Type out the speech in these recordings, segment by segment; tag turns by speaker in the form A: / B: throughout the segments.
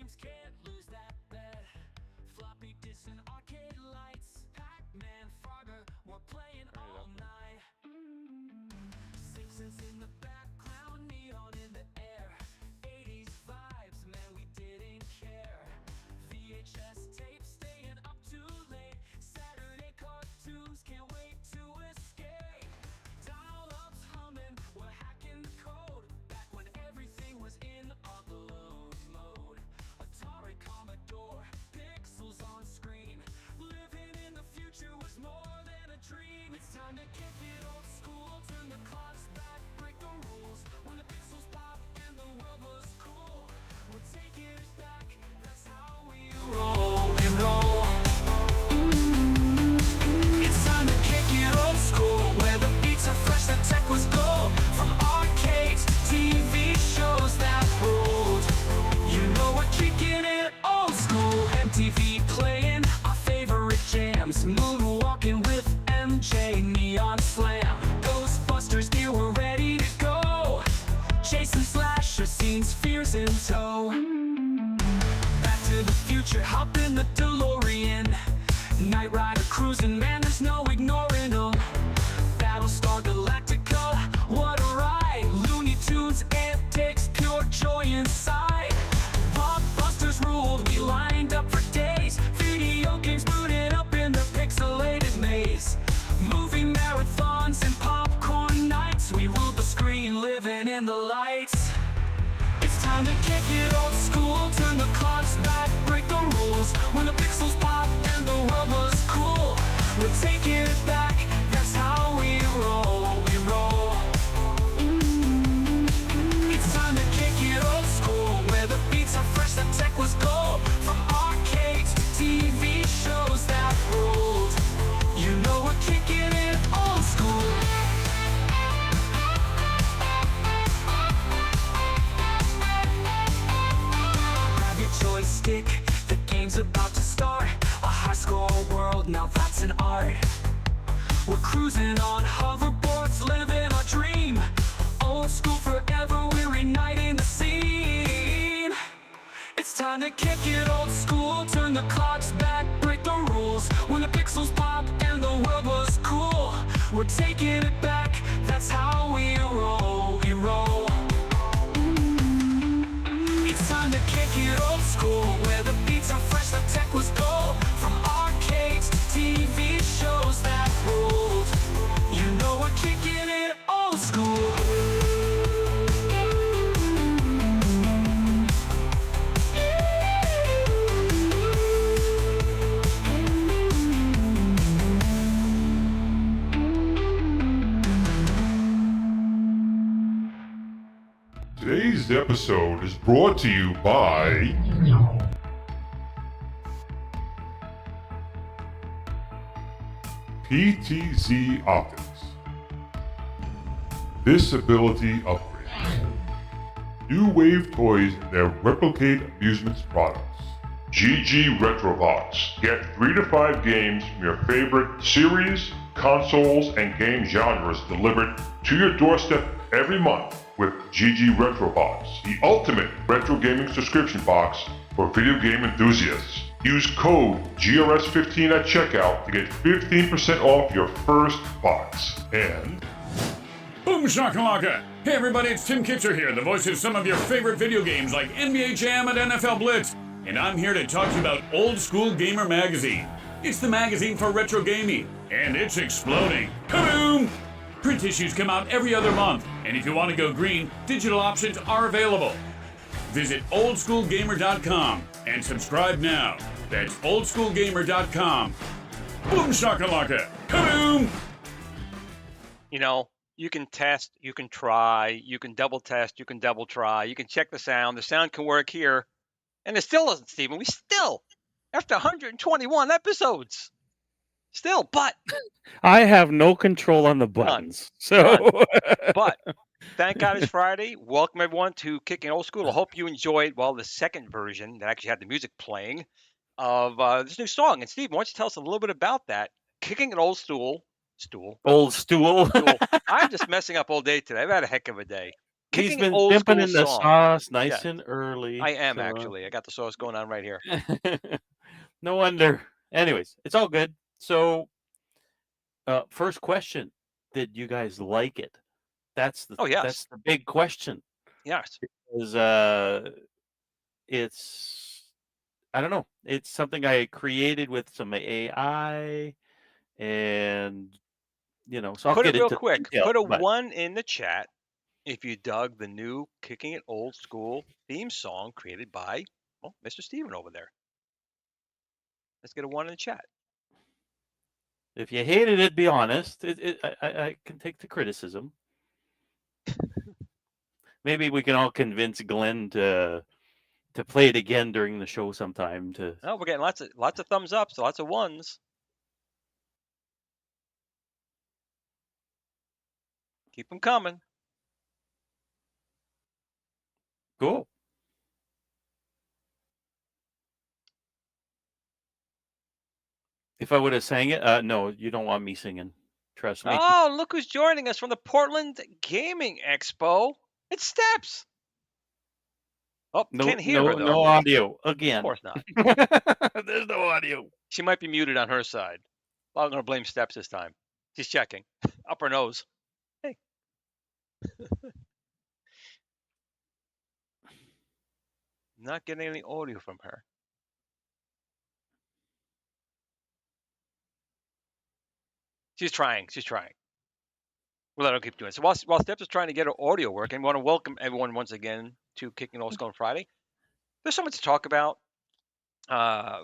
A: games, can't lose that bet. Floppy disks and arcade lights, Pac-Man, Frogger, we're playing all night. Simpsons in the background, neon in the air. 80s vibes, man, we didn't care. VHS tapes, staying up too late. Saturday cartoons, can't wait to escape. Dial-ups humming, we're hacking the code. Back when everything was in upload mode. Atari, Commodore, pixels on screen. Living in the future was more than a dream. It's time to kick it old school, turn the clocks back, break the rules. When the pixels pop and the world was cool, we're taking it back, that's how we roll and roll. It's time to kick it old school, where the beats are fresh, the tech was gold. From arcades to TV shows that ruled, you know we're kicking it old school. MTV playing our favorite jams, moonwalking with MJ, neon slam. Ghostbusters gear, we're ready to go. Chasing slasher scenes, fears in tow. Back to the future, hop in the DeLorean. Knight Rider cruising, man, there's no ignoring them. Battlestar Galactica, what a ride. Looney Tunes, antics, pure joy inside. Blockbusters ruled, we lined up for days. Video games booted up in the pixelated maze. Movie marathons and popcorn nights, we ruled the screen, living in the lights. It's time to kick it old school, turn the clocks back, break the rules. When the pixels pop and the world was cool, we're taking it back, that's how we roll, we roll. It's time to kick it old school, where the beats are fresh, the tech was gold. From arcades to TV shows that ruled, you know we're kicking it old school. Grab your joystick, the game's about to start. A high-score world, now that's an art. We're cruising on hoverboards, living our dream. Old school forever, we're igniting the scene. It's time to kick it old school, turn the clocks back, break the rules. When the pixels pop and the world was cool, we're taking it back, that's how we roll, we roll. It's time to kick it old school, where the beats are fresh, the tech was gold. From arcades to TV shows that ruled, you know we're kicking it old school.
B: Today's episode is brought to you by PTZ Optics. Disability upgrade. New Wave Toys and their Replicate Amusements products. GG Retrobox. Get 3 to 5 games from your favorite series, consoles, and game genres delivered to your doorstep every month with GG Retrobox, the ultimate retro gaming subscription box for video game enthusiasts. Use code GRS15 at checkout to get 15% off your first box. And
C: Boom shakalaka! Hey everybody, it's Tim Kitcher here, the voice of some of your favorite video games like NBA Jam and NFL Blitz. And I'm here to talk to you about Old School Gamer Magazine. It's the magazine for retro gaming, and it's exploding. Kaboom! Print issues come out every other month, and if you want to go green, digital options are available. Visit oldschoolgamer.com and subscribe now. That's oldschoolgamer.com. Boom shakalaka! Kaboom!
D: You know, you can test, you can try, you can double test, you can double try, you can check the sound. The sound can work here. And it still doesn't, Stephen. We still, after 121 episodes, still, but
E: I have no control on the buttons. So,
D: but thank God it's Friday. Welcome everyone to Kicking Old School. I hope you enjoyed, well, the second version that actually had the music playing of this new song. And Steve, why don't you tell us a little bit about that? Kicking an old stool.
E: Old stool.
D: I'm just messing up all day today. I've had a heck of a day.
E: He's
D: kicking
E: been
D: old
E: dipping
D: school
E: in the
D: song.
E: sauce nice
D: Yes.
E: and early.
D: I am
E: so,
D: actually. I got the sauce going on right here.
E: No wonder. Anyways, it's all good. So, first question: did you guys like it? That's
D: Oh yes,
E: that's the big question.
D: yes.
E: Is it's I don't know. It's something I created with some AI, and so I'll
D: Put it
E: get
D: real
E: into
D: quick.
E: details.
D: Put a
E: But
D: 1 in the chat if you dug the new Kicking It Old School theme song created by Mr. Steven over there. Let's get a 1 in the chat.
E: if you hated it, be honest. I can take the criticism. Maybe we can all convince Glenn to play it again during the show sometime.
D: Oh, we're getting lots of thumbs ups, lots of 1s. Keep them coming.
E: Cool. If I would have sang it, no, you don't want me singing. Trust me.
D: Oh, look who's joining us from the Portland Gaming Expo. It's Steps. Oh,
E: No,
D: can't hear her though.
E: no audio again.
D: Of course not.
E: There's no audio.
D: She might be muted on her side. Well, I'm going to blame Steps this time. She's checking. Up her nose. Hey. Not getting any audio from her. She's trying. She's trying. We'll let her keep doing it. So while Steps is trying to get her audio working, I want to welcome everyone once again to Kicking Old School on Friday. There's so much to talk about.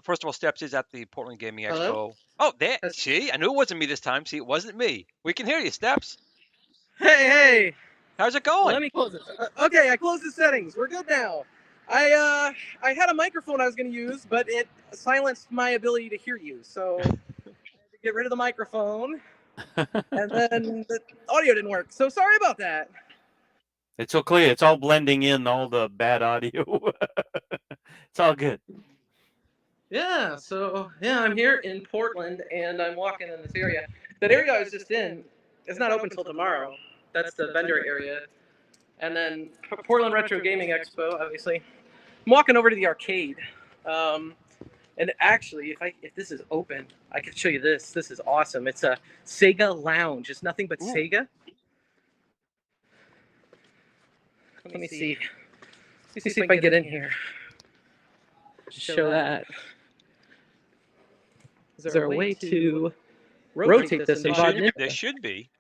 D: First of all, Steps is at the Portland Gaming Expo.
F: Hello?
D: Oh, there. See, I knew it wasn't me this time. See, it wasn't me. We can hear you, Steps.
F: Hey!
D: How's it going?
F: Let me close it. Okay, I closed the settings. We're good now. I had a microphone I was going to use, but it silenced my ability to hear you. So I had to get rid of the microphone, and then the audio didn't work. So sorry about that.
E: It's okay. It's all blending in all the bad audio. It's all good.
F: Yeah, I'm here in Portland, and I'm walking in this area. That area I was just in is not open till tomorrow. That's the vendor area. And then Portland Retro Gaming Expo, obviously. I'm walking over to the arcade. And actually, if this is open, I can show you this. This is awesome. It's a Sega Lounge. It's nothing but Sega. Let me see. Let me see if I can get in here. Show that. Is there a way to rotate this and button it?
D: There should be.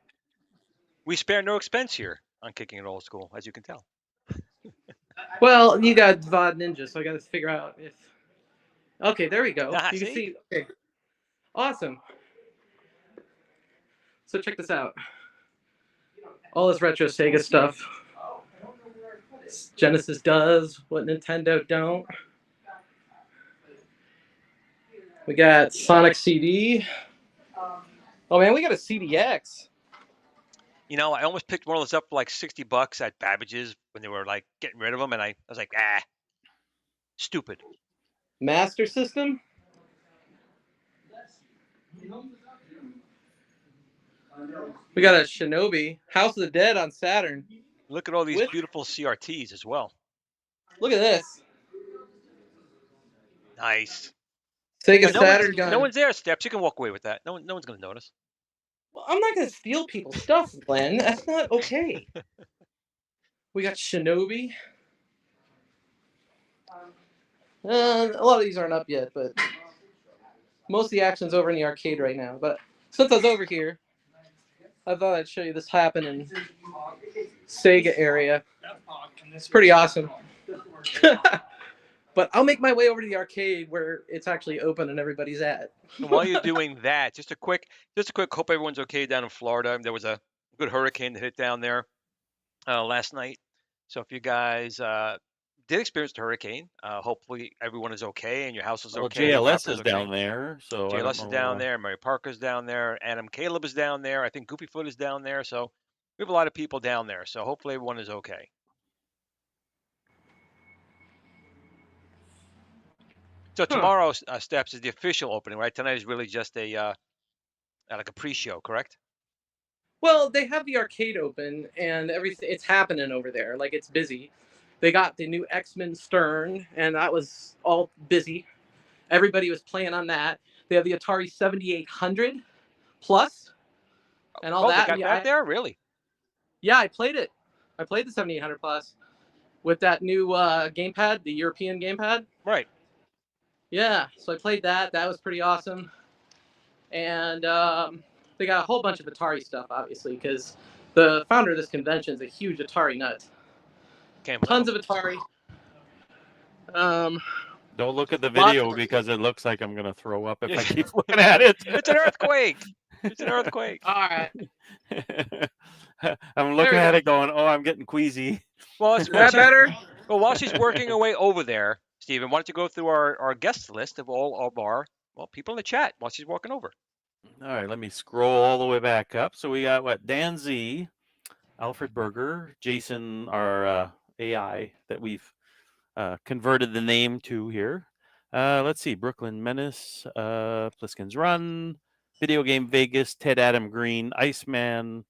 D: We spare no expense here on Kicking It Old School, as you can tell.
F: Well, you got VOD Ninja, so I got to figure out if. Okay, there we go. You can
D: See?
F: see. Okay, awesome. So check this out. All this retro Sega stuff. Genesis does what Nintendo don't. We got Sonic CD. Oh man, we got a CDX.
D: You know, I almost picked one of those up for like $60 at Babbage's when they were like getting rid of them, and I was like, stupid.
F: Master System. We got a Shinobi. House of the Dead on Saturn.
D: Look at all these beautiful CRTs as well.
F: Look at this.
D: Nice.
F: Sega Saturn gun.
D: No one's there, Steps. You can walk away with that. No one's going to notice.
F: Well, I'm not going to steal people's stuff, Glenn. That's not okay. We got Shinobi. A lot of these aren't up yet, but most of the action's over in the arcade right now. But since I was over here, I thought I'd show you this happen in Sega area. It's pretty awesome. But I'll make my way over to the arcade where it's actually open and everybody's at.
D: And while you're doing that, just a quick, hope everyone's okay down in Florida. There was a good hurricane that hit down there last night. So if you guys did experience the hurricane, hopefully everyone is okay and your house is okay.
E: Well, JLS is down there. So
D: JLS is down there. Mary Parker's down there. Adam Caleb is down there. I think Goofyfoot is down there. So we have a lot of people down there. So hopefully everyone is okay. So tomorrow, Steps, is the official opening, right? Tonight is really just a like a pre-show, correct?
F: Well, they have the arcade open and everything. It's happening over there. Like, it's busy. They got the new X-Men Stern, and that was all busy. Everybody was playing on that. They have the Atari 7800 Plus and all
D: Oh,
F: that.
D: they got that there? Really?
F: Yeah, I played it. I played the 7800 Plus with that new gamepad, the European gamepad.
D: Right.
F: Yeah, so I played that. That was pretty awesome. And they got a whole bunch of Atari stuff, obviously, because the founder of this convention is a huge Atari nut. Tons of Atari.
E: Don't look at the
F: Lots
E: video
F: of-
E: because it looks like I'm gonna throw up if I keep looking at it.
D: It's an earthquake. It's an earthquake.
F: All right.
E: I'm looking at it going, oh, I'm getting queasy.
D: Well,
F: Is that better?
D: Well, while she's working her way over there, Stephen, why don't you go through our guest list of all of our people in the chat while she's walking over?
E: All right, let me scroll all the way back up. So we got what? Dan Z, Alfred Berger, Jason, our AI that we've converted the name to here. Let's see, Brooklyn Menace, Pliskin's Run, Video Game Vegas, Ted Adam Green, Iceman,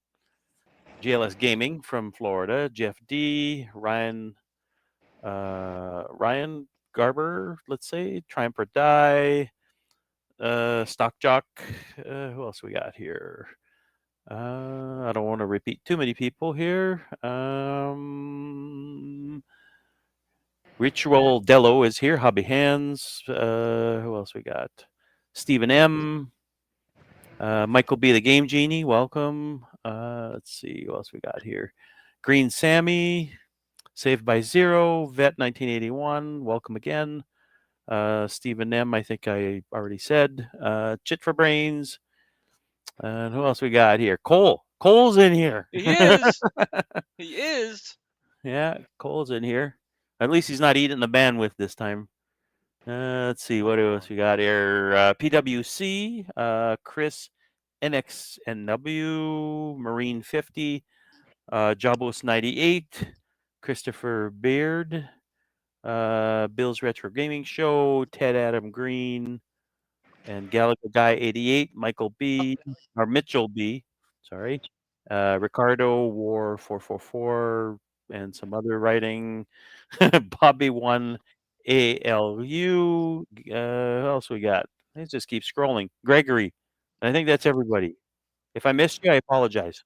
E: GLS Gaming from Florida, Jeff D, Ryan Garber, let's say, Triumph or Die, Stock Jock. Who else we got here? I don't want to repeat too many people here. Ritual Dello is here. Hobby Hands. Who else we got? Stephen M. Michael B. the Game Genie. Welcome. Let's see who else we got here. Green Sammy. Saved by Zero. Vet 1981. Welcome again. Stephen M. I think I already said. Chit for Brains. And who else we got here? Cole. Cole's in here.
D: He is. He is.
E: Yeah, Cole's in here. At least he's not eating the bandwidth this time. Let's see, what else we got here? PWC, Chris NXNW, Marine 50, Jobos 98, Christopher Beard, Bill's Retro Gaming Show, Ted Adam Green, and Gallagher Guy 88, Michael B, or Mitchell B, sorry, Ricardo War 444, and some other writing. Bobby 1 ALU. Who else we got? Let's just keep scrolling. Gregory. I think that's everybody. If I missed you, I apologize.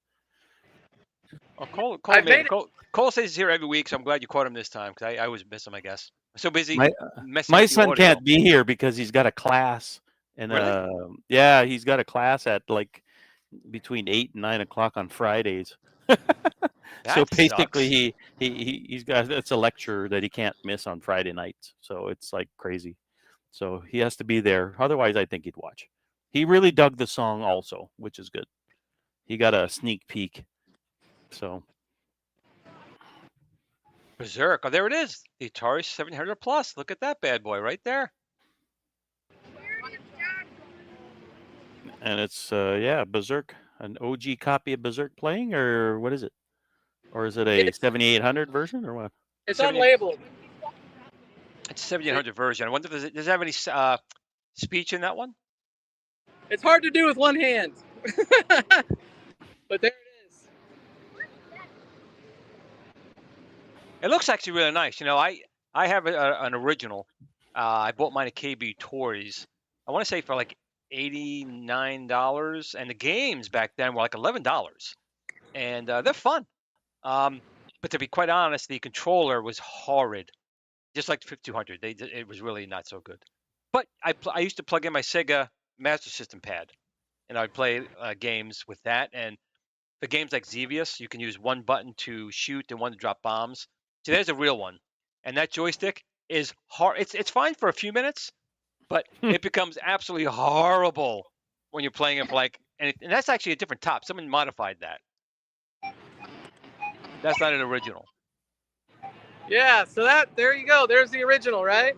D: Well,
F: made
D: Cole says he's here every week, so I'm glad you caught him this time because I always miss him, I guess. I'm so busy.
E: My
D: messing
E: My
D: with the
E: son
D: audio.
E: can't be here because he's got a class, and
D: Really?
E: yeah, he's got a class at like between 8 and 9 o'clock on Fridays. So
D: That
E: basically,
D: sucks.
E: he's got, it's a lecture that he can't miss on Friday nights. So it's like crazy. So he has to be there. Otherwise, I think he'd watch. He really dug the song also, which is good. He got a sneak peek. So
D: Berserk. Oh, there it is. The Atari 700 Plus. Look at that bad boy right there.
E: and it's yeah, Berserk, an OG copy of Berserk playing, or what is it? Or is it a 7800 version or what?
F: It's
D: 70
F: unlabeled.
D: It's a 7800 version. I wonder if does it have any speech in that one?
F: It's hard to do with one hand. But there it is.
D: It looks actually really nice. You know, I have an original. I bought mine at KB Toys. I want to say for like $89, and the games back then were like $11, and they're fun. But to be quite honest, the controller was horrid, just like the 5200. It was really not so good. But I used to plug in my Sega Master System pad, and I'd play games with that. And for games like Xevious, you can use one button to shoot and one to drop bombs. So there's a real one. And that joystick is hard. It's fine for a few minutes, but it becomes absolutely horrible when you're playing it for like, and that's actually a different top. Someone modified that. That's not an original.
F: Yeah, so there you go. There's the original, right?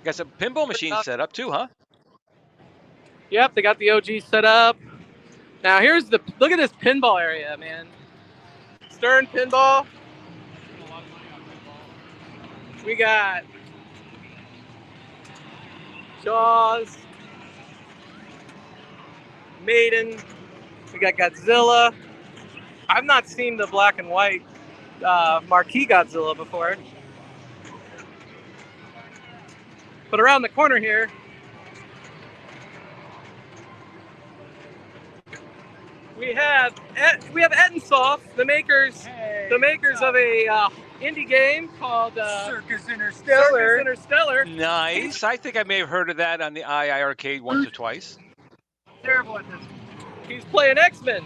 D: Got some pinball machines set up too, huh?
F: Yep, they got the OG set up. Now look at this pinball area, man. Stern pinball. We got Jaws, Maiden, We got Godzilla. I've not seen the black and white marquee Godzilla before. But around the corner here, we have Ettensoft, the makers of a indie game called Circus Interstellar.
D: Nice. I think I may have heard of that on the iiRcade once or twice.
F: Terrible at this. He's playing X-Men.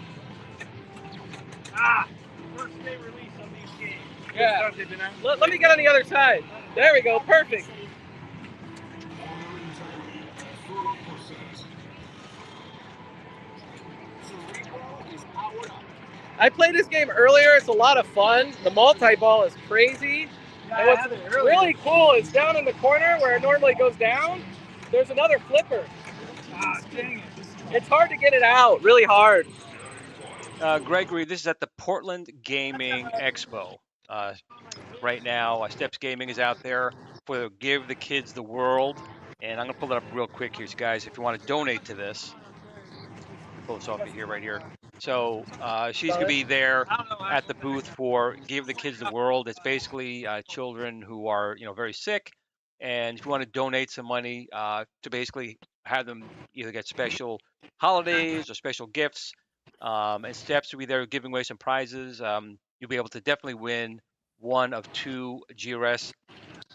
G: First day release of these games.
F: Yeah. Let me get on the other side. There we go. Perfect. I played this game earlier. It's a lot of fun. The multi-ball is crazy. And what's really cool is down in the corner where it normally goes down, there's another flipper.
G: Dang it.
F: It's hard to get it out, really hard.
D: Gregory, this is at the Portland Gaming Expo. Right now, Steps Gaming is out there for Give the Kids the World. And I'm going to pull it up real quick here, guys, if you want to donate to this. Pull this off here, right here. So she's going to be there at the booth for Give the Kids the World. It's basically children who are, very sick. And if you want to donate some money to basically have them either get special holidays or special gifts, and Steps will be there giving away some prizes. You'll be able to definitely win one of 2 GRS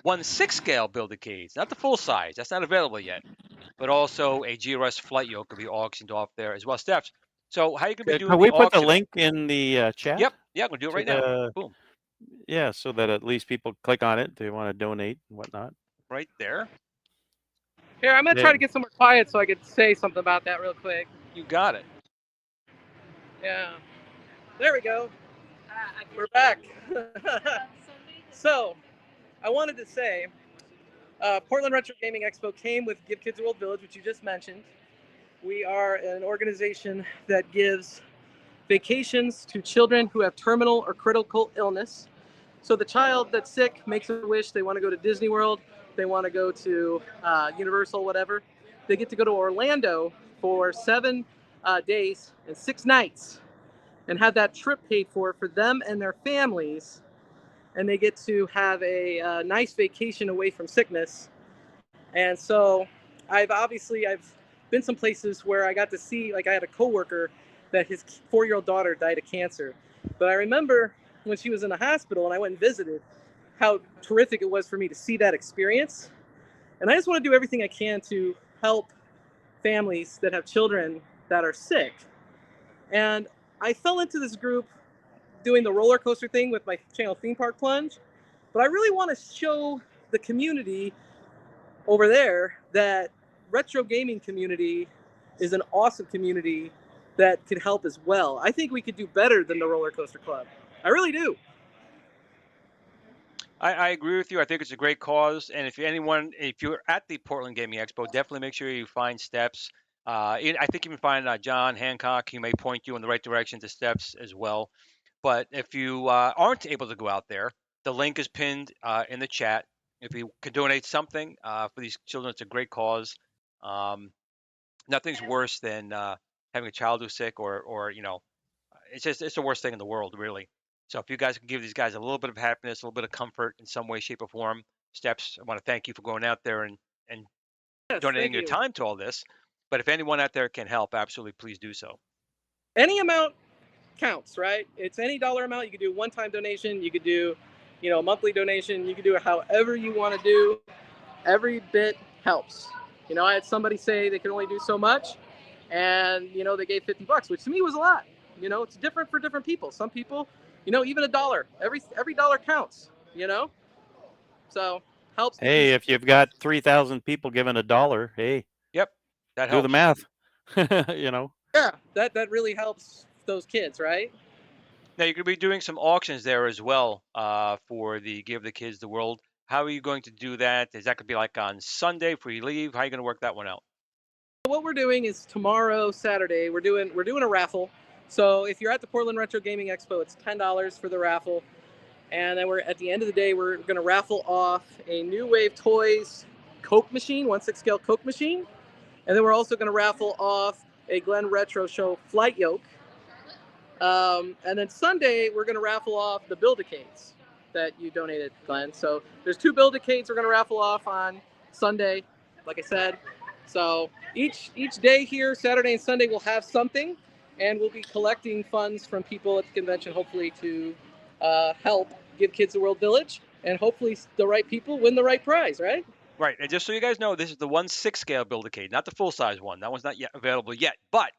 D: 1/6 scale Build-A-Cades, not the full size. That's not available yet. But also a GRS flight yoke will be auctioned off there as well. Steps. So how are you going to be doing
E: Can
D: the
E: we put the
D: auction?
E: link in the chat?
D: Yep. Yeah, I'm going to do it right now. Boom.
E: Yeah, so that at least people click on it. They want to donate and whatnot.
D: Right there.
F: Here, I'm going to try to get somewhere quiet so I could say something about that real quick.
D: You got it.
F: Yeah. There we go. We're back. So, I wanted to say, Portland Retro Gaming Expo came with Give Kids a World Village, which you just mentioned. We are an organization that gives vacations to children who have terminal or critical illness. So the child that's sick makes a wish. They want to go to Disney World. They want to go to Universal, whatever. They get to go to Orlando for 7 days and 6 nights and have that trip paid for them and their families. And they get to have a nice vacation away from sickness. And so I've been some places where I got to see, like I had a coworker that his 4-year-old daughter died of cancer. But I remember when she was in the hospital and I went and visited, how terrific it was for me to see that experience. And I just want to do everything I can to help families that have children that are sick. And I fell into this group doing the roller coaster thing with my channel Theme Park Plunge. But I really want to show the community over there that retro gaming community is an awesome community that could help as well. I think we could do better than the Roller Coaster Club. I really do.
D: I agree with you. I think it's a great cause. And if you're at the Portland Gaming Expo, definitely make sure you find Steps. I think you can find John Hancock. He may point you in the right direction to Steps as well. But if you aren't able to go out there, the link is pinned in the chat. If you could donate something for these children, it's a great cause. Nothing's worse than having a child who's sick or it's the worst thing in the world, really. So if you guys can give these guys a little bit of happiness, a little bit of comfort in some way, shape, or form, Steps, I want to thank you for going out there and donating your time to all this. But if anyone out there can help, absolutely, please do so.
F: Any amount counts, right? It's any dollar amount. You could do a one-time donation. You could do, a monthly donation. You could do it however you want to do. Every bit helps. I had somebody say they could only do so much, and they gave $50, which to me was a lot. It's different for different people. Some people, even $1. Every dollar counts. So helps.
E: Hey, if you've got 3,000 people giving $1, hey.
D: Yep, that helps.
E: Do the math.
F: Yeah, that really helps those kids, right?
D: Now you could be doing some auctions there as well for the Give the Kids the World. How are you going to do that? Is that going to be like on Sunday before you leave? How are you going to work that one out?
F: What we're doing is tomorrow, Saturday, we're doing a raffle. So if you're at the Portland Retro Gaming Expo, it's $10 for the raffle. And then at the end of the day, we're going to raffle off a New Wave Toys Coke machine, 1/6 scale Coke machine. And then we're also going to raffle off a GRS Retro Show flight yoke. And then Sunday, we're going to raffle off the Build-A-Cades that you donated, Glenn. So there's 2 Build-A-Cades we're going to raffle off on Sunday, like I said. So each day here, Saturday and Sunday, we'll have something, and we'll be collecting funds from people at the convention, hopefully to help give kids the World Village, and hopefully the right people win the right prize, right?
D: Right. And just so you guys know, this is the 1/6 scale Build-A-Cade, not the full-size one. That one's not yet available yet. But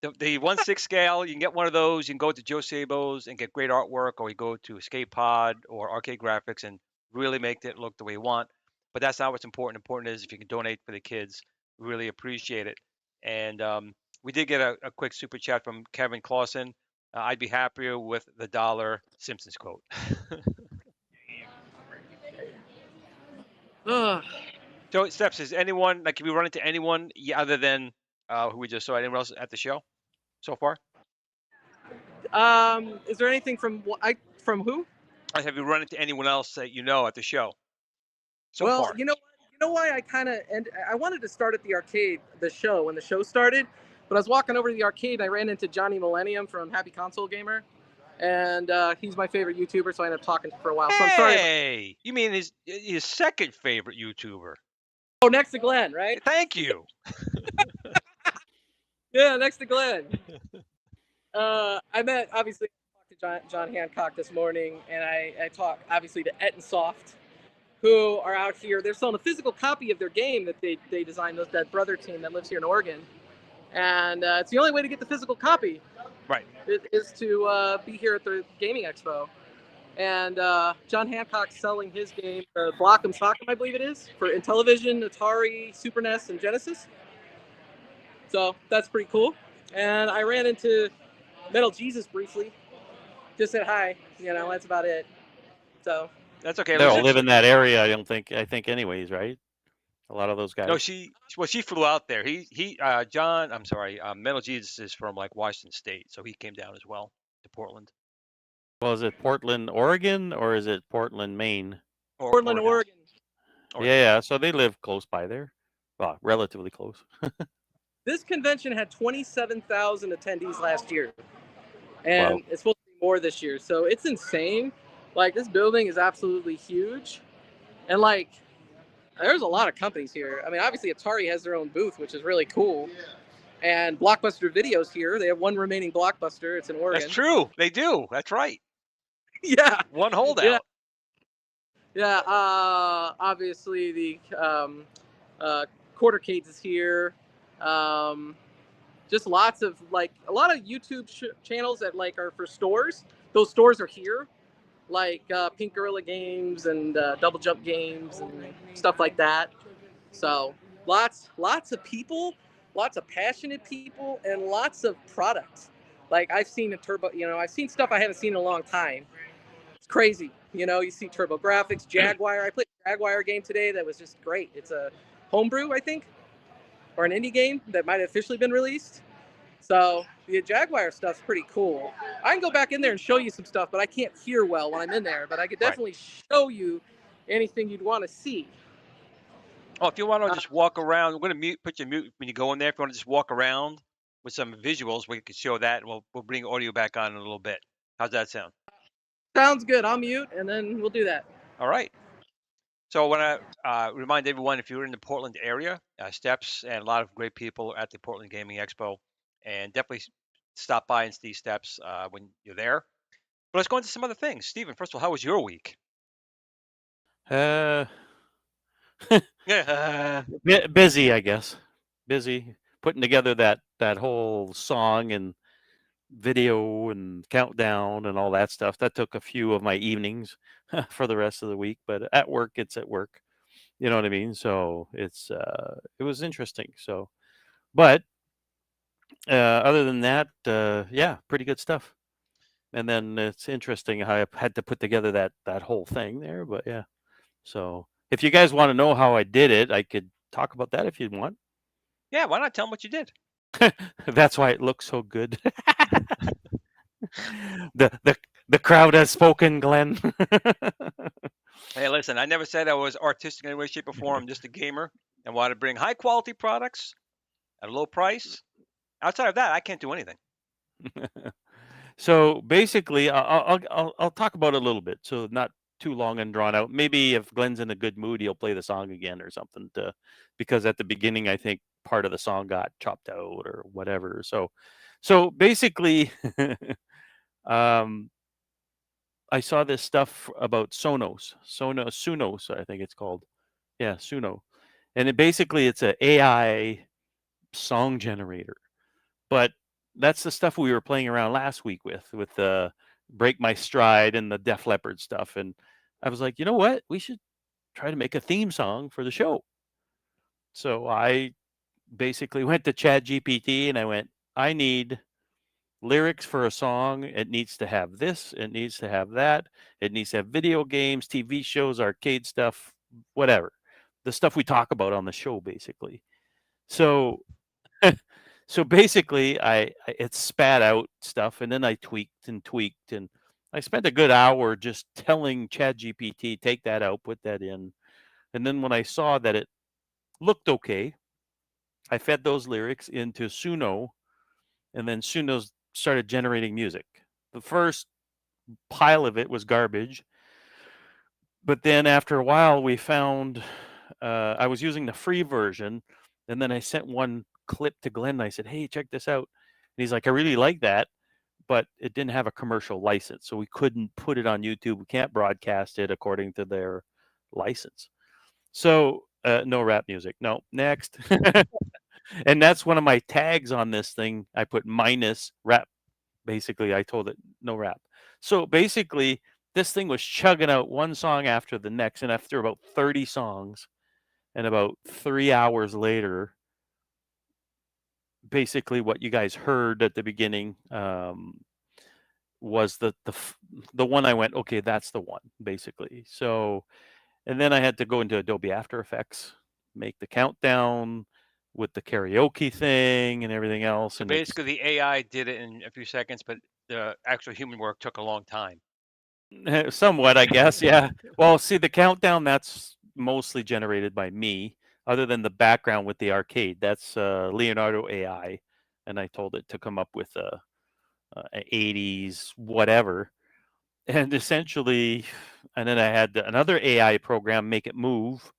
D: the 1/6 scale, you can get one of those. You can go to Joe Sabo's and get great artwork, or you go to Escape Pod or Arcade Graphics and really make it look the way you want. But that's not what's important. Important is if you can donate for the kids, we really appreciate it. And we did get a quick super chat from Kevin Clausen. I'd be happier with the dollar Simpsons quote. So, Steps, is anyone, like, have you run into anyone other than who we just saw, anyone else at the show so far?
F: Is there anything from who?
D: Have you run into anyone else that you know at the show so
F: Well,
D: far?
F: you know why I wanted to start at the arcade, the show, when the show started, but I was walking over to the arcade and I ran into Johnny Millennium from Happy Console Gamer, and he's my favorite YouTuber, so I ended up talking for a while. So I'm sorry.
D: Hey, you mean his second favorite YouTuber?
F: Oh, next to Glenn, right?
D: Thank you.
F: Yeah, next to Glenn. I met, obviously, to John Hancock this morning, and I talked, obviously, to Ettensoft, who are out here. They're selling a physical copy of their game that they designed, that brother team that lives here in Oregon. And it's the only way to get the physical copy.
D: Right.
F: Is to be here at the Gaming Expo. And John Hancock's selling his game, Block'em Sock'em, I believe it is, for Intellivision, Atari, Super NES, and Genesis. So that's pretty cool. And I ran into Metal Jesus briefly. Just said hi. You know, that's about it. So
D: that's okay.
E: They all live in that area. I think anyways, right? A lot of those guys.
D: No, she flew out there. Metal Jesus is from like Washington State, so he came down as well to Portland.
E: Well, is it Portland, Oregon, or is it Portland, Maine?
F: Portland, Oregon.
E: Yeah, so they live close by there. Well, relatively close.
F: This convention had 27,000 attendees last year, and it's supposed to be more this year. So it's insane. Like, this building is absolutely huge, and like, there's a lot of companies here. I mean, obviously Atari has their own booth, which is really cool. And Blockbuster Video's here. They have one remaining Blockbuster. It's in Oregon.
D: That's true. They do. That's right.
F: Yeah.
D: One holdout.
F: Yeah. Obviously the Quartercades is here. Just lots of a lot of YouTube channels that are for stores. Those stores are here, like Pink Gorilla Games and Double Jump Games and stuff like that. So lots of people, lots of passionate people, and lots of products. Like, I've seen I've seen stuff I haven't seen in a long time. It's crazy. You see Turbo Graphics, Jaguar. I played a Jaguar game today that was just great. It's a homebrew, I think, or an indie game that might have officially been released. So the Jaguar stuff's pretty cool. I can go back in there and show you some stuff, but I can't hear well when I'm in there. But I could definitely show you anything you'd want to see.
D: Oh, if you want to just walk around, we're going to put you mute when you go in there. If you want to just walk around with some visuals, we could show that, and we'll bring audio back on in a little bit. How's that sound?
F: Sounds good. I'll mute, and then we'll do that.
D: All right. So I want to remind everyone, if you're in the Portland area, Steps and a lot of great people at the Portland Gaming Expo, and definitely stop by and see Steps when you're there. But let's go into some other things. Steven, first of all, how was your week?
E: Busy, I guess. Busy putting together that whole song and video and countdown and all that stuff. That took a few of my evenings for the rest of the week. But at work, it's at work. You know what I mean? So it was interesting. So, but other than that, yeah, pretty good stuff. And then it's interesting how I had to put together that whole thing there. But yeah, so if you guys want to know how I did it, I could talk about that if you want.
D: Yeah, why not tell them what you did?
E: That's why it looks so good. The crowd has spoken, Glenn.
D: Hey, listen, I never said I was artistic in any way, shape, or form. I'm just a gamer and want to bring high quality products at a low price. Outside of that, I can't do anything.
E: So basically, I'll talk about it a little bit, so not too long and drawn out. Maybe if Glenn's in a good mood, he'll play the song again or something. Because at the beginning, I think part of the song got chopped out or whatever. So basically, I saw this stuff about Sunos, I think it's called. Yeah, Suno, and it's a AI song generator. But that's the stuff we were playing around last week with the Break My Stride and the Def Leppard stuff. And I was like, you know what? We should try to make a theme song for the show. So I basically went to ChatGPT and I went, I need lyrics for a song. It needs to have this, it needs to have that, it needs to have video games, TV shows, arcade stuff, whatever. The stuff we talk about on the show, basically. So so basically it spat out stuff, and then I tweaked and I spent a good hour just telling ChatGPT, take that out, put that in. And then when I saw that it looked okay, I fed those lyrics into Suno, and then Suno started generating music. The first pile of it was garbage, but then after a while we found I was using the free version, and then I sent one clip to Glenn and I said, hey, check this out. And he's like, I really like that, but it didn't have a commercial license, so we couldn't put it on YouTube. We can't broadcast it according to their license. So no rap music. No, next. And that's one of my tags on this thing. I put minus rap. Basically, I told it no rap. So basically, this thing was chugging out one song after the next, and after about 30 songs, and about 3 hours later, basically what you guys heard at the beginning was the one I went, okay, that's the one, basically. So, and then I had to go into Adobe After Effects, make the countdown with the karaoke thing and everything else.
D: So
E: And
D: basically, the AI did it in a few seconds, but the actual human work took a long time.
E: somewhat, I guess, yeah. Well, see, the countdown, that's mostly generated by me, other than the background with the arcade. That's Leonardo AI, and I told it to come up with a 80s whatever, and essentially, and then I had another AI program make it move,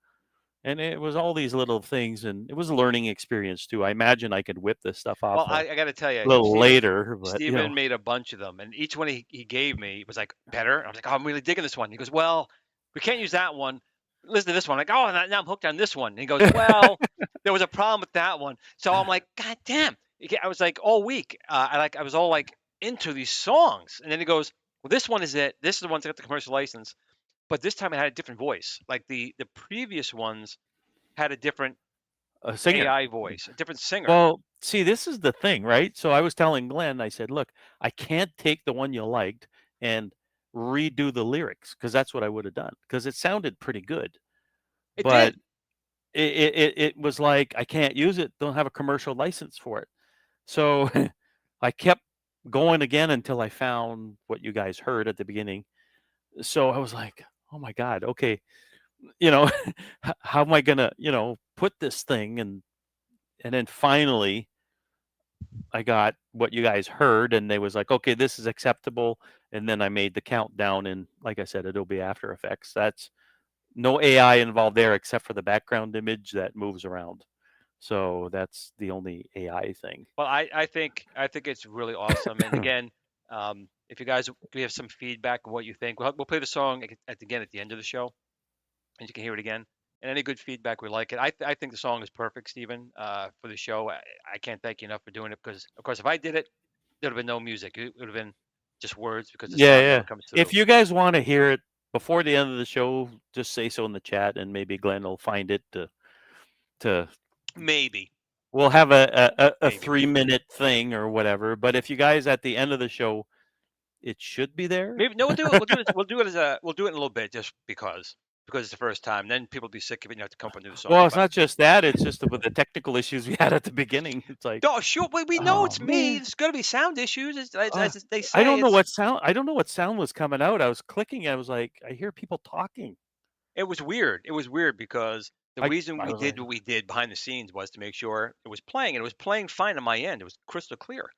E: and it was all these little things, and it was a learning experience too. I imagine I could whip this stuff
D: Well,
E: off
D: I got to tell you,
E: a little later, but
D: Steven made a bunch of them, and each one he gave me was like better. I was like, oh, I'm really digging this one. He goes, well, we can't use that one. Listen to this one. I'm like, oh, now I'm hooked on this one. And he goes, well, there was a problem with that one. So I'm like, God damn. I was like all week. I was all like into these songs, and then he goes, well, this one is it. This is the one that got the commercial license, but this time it had a different voice. Like the previous ones had a different
E: singer.
D: AI voice, a different singer.
E: Well, see, this is the thing, right? So I was telling Glenn, I said, look, I can't take the one you liked and redo the lyrics, because that's what I would have done, because it sounded pretty good.
D: It
E: But
D: did.
E: it was like, I can't use it, don't have a commercial license for it. So I kept going again until I found what you guys heard at the beginning. So I was like, oh my God, okay, how am I gonna, put this thing? And then finally I got what you guys heard, and they was like, okay, this is acceptable. And then I made the countdown in, like I said, Adobe After Effects. That's no AI involved there except for the background image that moves around. So that's the only AI thing.
D: Well, I think it's really awesome. And again, if you guys give some feedback on what you think, we'll play the song at the end of the show, and you can hear it again. And any good feedback, we like it. I think the song is perfect, Stephen, for the show. I can't thank you enough for doing it, because, of course, if I did it, there'd have been no music. It would have been just words, because the song never comes through.
E: If you guys want to hear it before the end of the show, just say so in the chat, and maybe Glenn will find it to
D: maybe.
E: We'll have a 3-minute thing or whatever. But if you guys at the end of the show, it should be there.
D: Maybe no, we'll do it. We'll do it in a little bit, just because it's the first time. Then people will be sick of it, and you have to come up with a new song.
E: Well, it's not just that; it's just with the technical issues we had at the beginning. It's like,
D: oh, sure, we know it's me. There's going to be sound issues. As they say,
E: I don't know what sound. I don't know what sound was coming out. I was clicking. I was like, I hear people talking.
D: It was weird. It was weird because the reason we did what we did behind the scenes was to make sure it was playing, and it was playing fine on my end. It was crystal clear.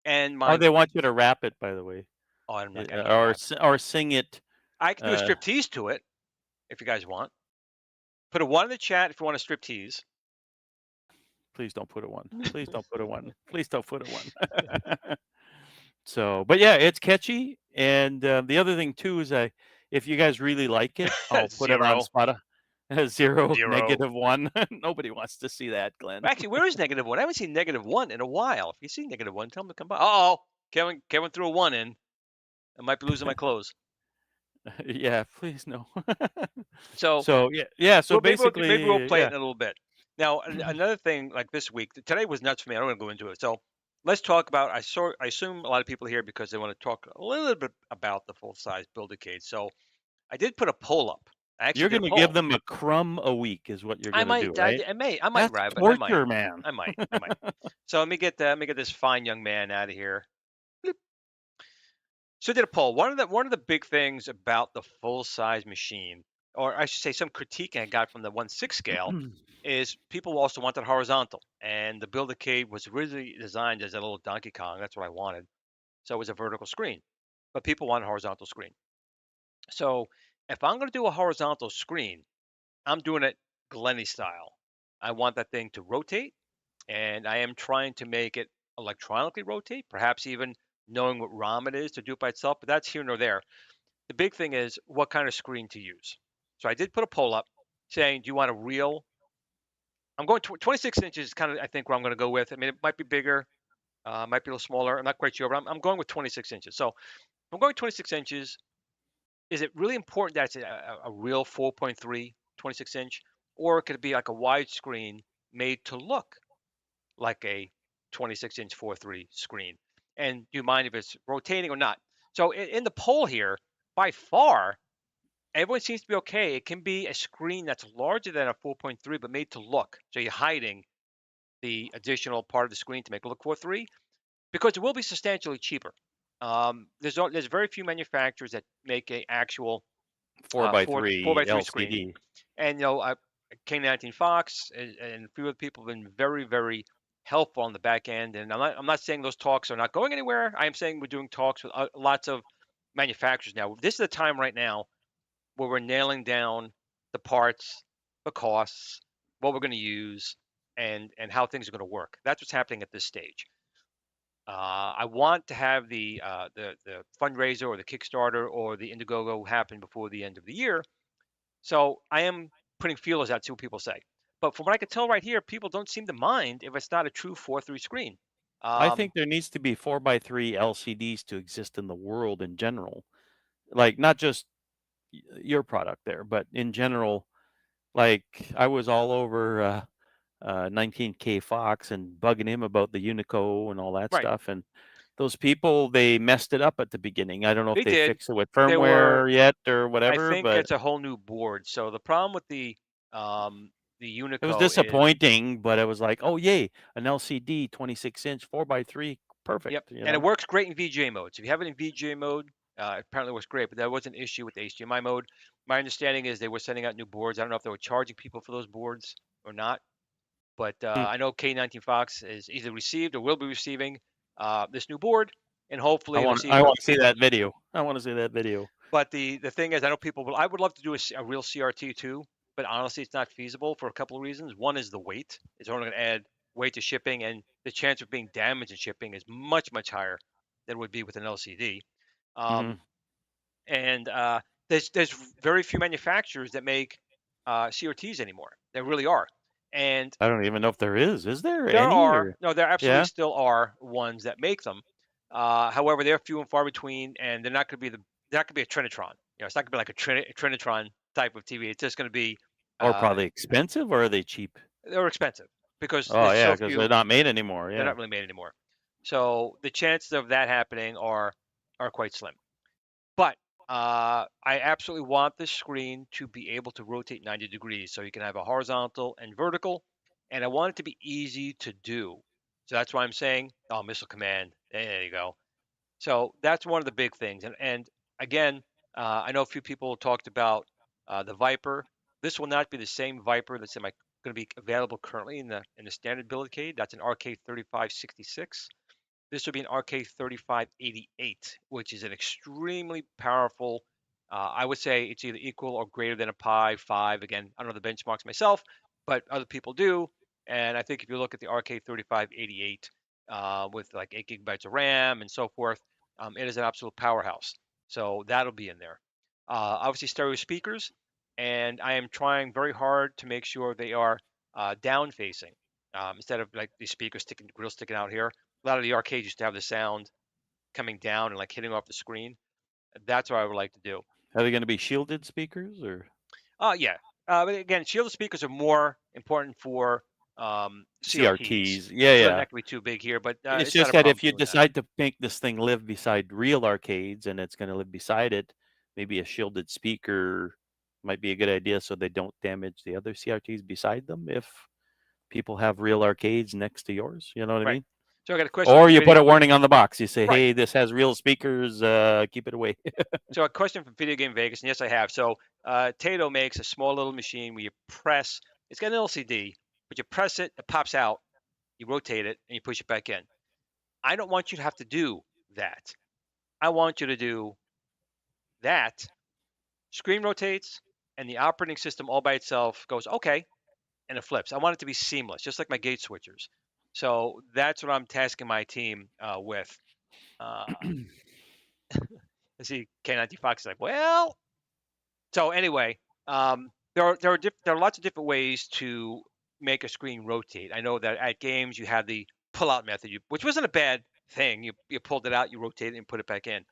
D: And
E: Oh,
D: my
E: they want you to rap it, by the way,
D: oh, I'm not gonna
E: or
D: rap.
E: or sing it.
D: I can do a
E: Uh,
D: striptease to it if you guys want. Put a 1 in the chat if you want a striptease.
E: Please don't put a 1. Please don't put a 1. Please don't put a 1. So, but yeah, it's catchy. And the other thing too is, if you guys really like it, I'll put it on
D: 0.
E: Spotify. 0,
D: 0.
E: -1. Nobody wants to see that, Glenn.
D: Actually, where is -1? I haven't seen -1 in a while. If you see -1, tell them to come by. Uh-oh, Kevin threw a 1 in. I might be losing my clothes.
E: Yeah, please no.
D: So
E: So yeah. So
D: well,
E: basically,
D: maybe we'll play it
E: yeah.
D: in a little bit. Now, another thing like this week, today was nuts for me. I don't want to go into it. So let's talk about. I assume a lot of people here because they want to talk a little bit about the full size Build-A-Cade. So I did put a poll up. I actually
E: You're
D: did
E: going
D: a
E: to give
D: poll.
E: them a crumb a week, is what you're
D: I
E: going to do,
D: might,
E: right?
D: I might,
E: That's
D: Rabbit.
E: torture, man.
D: I might. So let me get this fine young man out of here. Bloop. So I did a poll. One of the big things about the full size machine, or I should say, some critique I got from the 1/6 scale, is people also wanted horizontal, and the Build-A-Cade was originally designed as a little Donkey Kong. That's what I wanted. So it was a vertical screen, but people want a horizontal screen. So if I'm going to do a horizontal screen, I'm doing it Glenny style. I want that thing to rotate, and I am trying to make it electronically rotate, perhaps even knowing what ROM it is to do it by itself, but that's here nor there. The big thing is what kind of screen to use. So I did put a poll up saying, do you want a real? I'm going 26 inches, kind of, I think, where I'm going to go with. I mean, it might be bigger, might be a little smaller. I'm not quite sure, but I'm going with 26 inches. So I'm going 26 inches. Is it really important that it's a real 4.3 26 inch, or could it be like a widescreen made to look like a 26-inch 4.3 screen? And do you mind if it's rotating or not? So in the poll here, by far, everyone seems to be okay. It can be a screen that's larger than a 4.3, but made to look. So you're hiding the additional part of the screen to make it look 4.3, because it will be substantially cheaper. There's very few manufacturers that make a actual
E: 4x3
D: 4x3 screen.
E: LCD.
D: And K19 Fox and a few other people have been very, very helpful on the back end. And I'm not saying those talks are not going anywhere. I am saying we're doing talks with lots of manufacturers now. This is the time right now where we're nailing down the parts, the costs, what we're going to use, and how things are going to work. That's what's happening at this stage. I want to have the fundraiser or the Kickstarter or the Indiegogo happen before the end of the year. So I am putting feelers out to see what people say. But from what I can tell right here, people don't seem to mind if it's not a true 4.3 screen.
E: I think there needs to be 4x3 LCDs to exist in the world in general. Like, not just your product there, but in general. Like, I was all over 19K Fox and bugging him about the Unico and all that
D: Right.
E: stuff. And those people, they messed it up at the beginning. I don't know
D: They
E: if they
D: did.
E: fixed it with
D: They were-
E: firmware yet or
D: I
E: whatever,
D: think
E: but
D: it's a whole new board. So the problem with the Unico
E: it was
D: is
E: disappointing. But it was like, oh yay, an LCD 26-inch 4x3, perfect.
D: Yep,
E: You
D: and
E: know?
D: it works great in VGA mode. So if you have it in VGA mode, it apparently works great. But there was an issue with the HDMI mode. My understanding is they were sending out new boards. I don't know if they were charging people for those boards or not. But I know K19 Fox is either received or will be receiving this new board, and hopefully
E: I
D: it'll
E: want
D: see.
E: to see that video. I want to see that video.
D: But the thing is, I know people will. I would love to do a real CRT too, but honestly, it's not feasible for a couple of reasons. One is the weight. It's only going to add weight to shipping, and the chance of being damaged in shipping is much, much higher than it would be with an LCD. And there's very few manufacturers that make CRTs anymore. There really are. And
E: I don't even know if there is. Is there
D: there
E: any?
D: are
E: Or...
D: no, there absolutely
E: Yeah.
D: still are ones that make them. However, they're few and far between, and they're not going to be they're not going to be a Trinitron. It's not going to be like a Trinitron type of TV. It's just going to be.
E: Or probably expensive, or are they cheap?
D: They're expensive because
E: Oh
D: there's
E: yeah,
D: so
E: because
D: few.
E: they're not made anymore.
D: They're
E: Yeah.
D: not really made anymore. So the chances of that happening are quite slim. But I absolutely want this screen to be able to rotate 90 degrees, so you can have a horizontal and vertical, and I want it to be easy to do. So that's why I'm saying, oh, missile command. There you go. So that's one of the big things. And again, I know a few people talked about the Viper. This will not be the same Viper that's going to be available currently in the standard Build-A-Cade. That's an R-Cade 3566. this would be an R-Cade 3588, which is an extremely powerful. I would say it's either equal or greater than a Pi 5. Again, I don't know the benchmarks myself, but other people do. And I think if you look at the R-Cade 3588 with like 8 gigabytes of RAM and so forth, it is an absolute powerhouse. So that'll be in there. Obviously, stereo speakers, and I am trying very hard to make sure they are down facing instead of like these speakers grill sticking out here. A lot of the arcades used to have the sound coming down and like hitting off the screen. That's what I would like to do.
E: Are they going to be shielded speakers or?
D: Yeah. But again, shielded speakers are more important for CRTs.
E: Yeah,
D: So
E: yeah.
D: they're not going to be too big here, but
E: It's
D: it's not
E: just
D: a
E: that
D: problem
E: if you
D: doing that.
E: decide to make this thing live beside real arcades and it's going to live beside it, maybe a shielded speaker might be a good idea so they don't damage the other CRTs beside them if people have real arcades next to yours. You know what I
D: Right.
E: mean?
D: So I got a question.
E: Or
D: from
E: you put
D: video-
E: a warning on the box. You say,
D: Right.
E: hey, this has real speakers. Keep it away.
D: So a question from Video Game Vegas, and yes, I have. So Tato makes a small little machine where you press. It's got an LCD, but you press it, it pops out. You rotate it, and you push it back in. I don't want you to have to do that. I want you to do that. Screen rotates, and the operating system all by itself goes okay, and it flips. I want it to be seamless, just like my gate switchers. So that's what I'm tasking my team with. I see K90 Fox is like, well. So anyway, there are lots of different ways to make a screen rotate. I know that at games you have the pull-out method, which wasn't a bad thing. You pulled it out, you rotate it, and put it back in.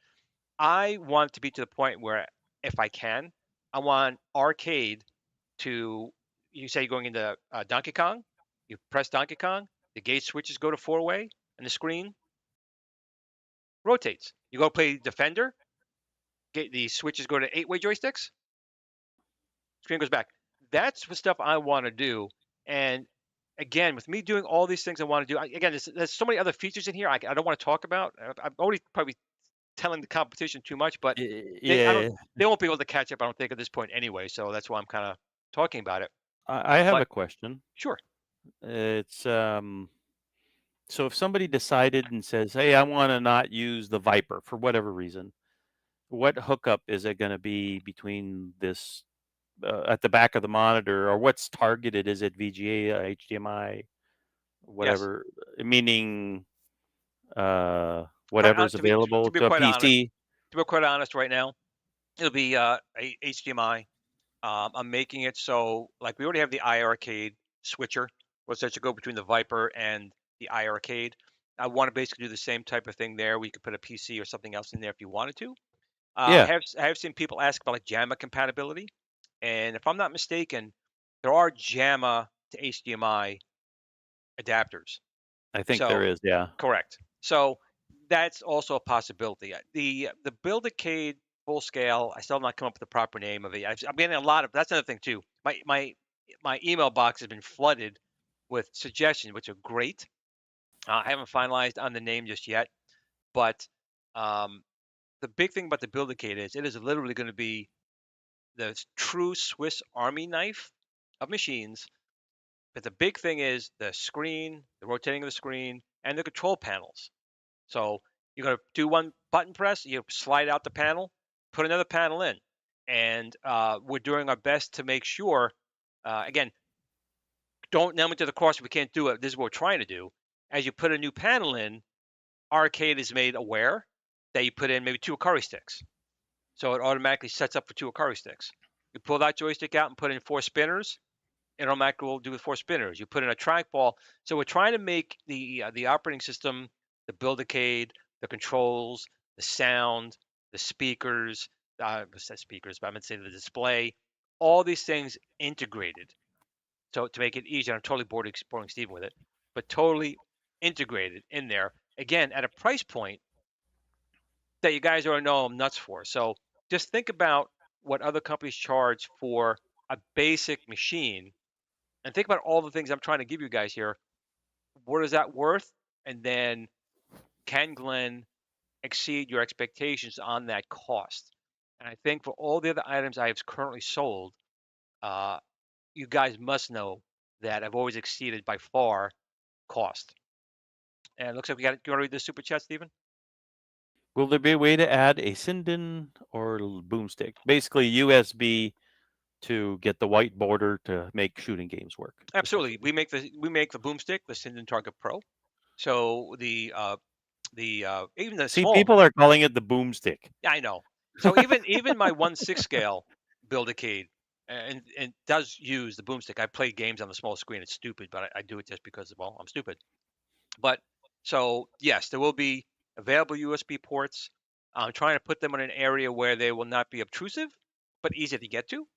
D: I want to be to the point where, if I can, I want R-Cade to. You say you're going into Donkey Kong, you press Donkey Kong, the gate switches go to 4-way, and the screen rotates. You go play Defender, the switches go to 8-way joysticks, screen goes back. That's the stuff I want to do. And again, with me doing all these things I want to do, again, there's so many other features in here I don't want to talk about. I'm already probably telling the competition too much, but
E: Yeah.
D: they won't be able to catch up, I don't think, at this point anyway. So that's why I'm kind of talking about it.
E: I have
D: But-
E: a question.
D: Sure.
E: It's so if somebody decided and says, "Hey, I want to not use the Viper for whatever reason," what hookup is it going to be between this at the back of the monitor, or what's targeted? Is it VGA, HDMI, whatever? Meaning, whatever's
D: to be
E: available to a
D: quite honest,
E: PC.
D: To be quite honest, right now, it'll be HDMI. I'm making it so, like, we already have the iiRcade switcher, which should go between the Viper and the iiRcade. I want to basically do the same type of thing there. We could put a PC or something else in there if you wanted to.
E: Yeah.
D: I have seen people ask about like JAMA compatibility, and if I'm not mistaken, there are JAMA to HDMI adapters.
E: I think there is. Yeah.
D: Correct. So that's also a possibility. The Build-A-Cade full scale, I still have not come up with the proper name of it. I'm getting a lot of. That's another thing too. My email box has been flooded with suggestions, which are great. I haven't finalized on the name just yet, but the big thing about the Build-A-Cade is it is literally going to be the true Swiss Army knife of machines. But the big thing is the screen, the rotating of the screen, and the control panels. So you're going to do one button press, you slide out the panel, put another panel in. And we're doing our best to make sure, again, don't nail me to the cross if we can't do it. This is what we're trying to do. As you put a new panel in, R-Cade is made aware that you put in maybe 2 Ikari sticks. So it automatically sets up for 2 Ikari sticks. You pull that joystick out and put in 4 spinners, it automatically will do with 4 spinners. You put in a trackball. So we're trying to make the operating system, the Build-A-Cade, the controls, the sound, the speakers, I said speakers, but I'm going to say the display, all these things integrated. So to make it easier, I'm totally boring Steven with it, but totally integrated in there. Again, at a price point that you guys already know I'm nuts for. So just think about what other companies charge for a basic machine, and think about all the things I'm trying to give you guys here. What is that worth? And then can Glenn exceed your expectations on that cost? And I think for all the other items I have currently sold, you guys must know that I've always exceeded by far cost. And it looks like we got. Do you want to read the super chat, Stephen?
E: Will there be a way to add a Sinden or boomstick? Basically, USB to get the white border to make shooting games work.
D: Absolutely. We make the boomstick, the Sinden Target Pro. So the even the
E: See,
D: small.
E: people are calling it the boomstick.
D: Yeah, I know. So even my 1/6 scale Build-A-Cade and does use the boomstick. I play games on the small screen. It's stupid, but I do it just because, well, I'm stupid. But so yes, there will be available USB ports. I'm trying to put them in an area where they will not be obtrusive, but easy to get to.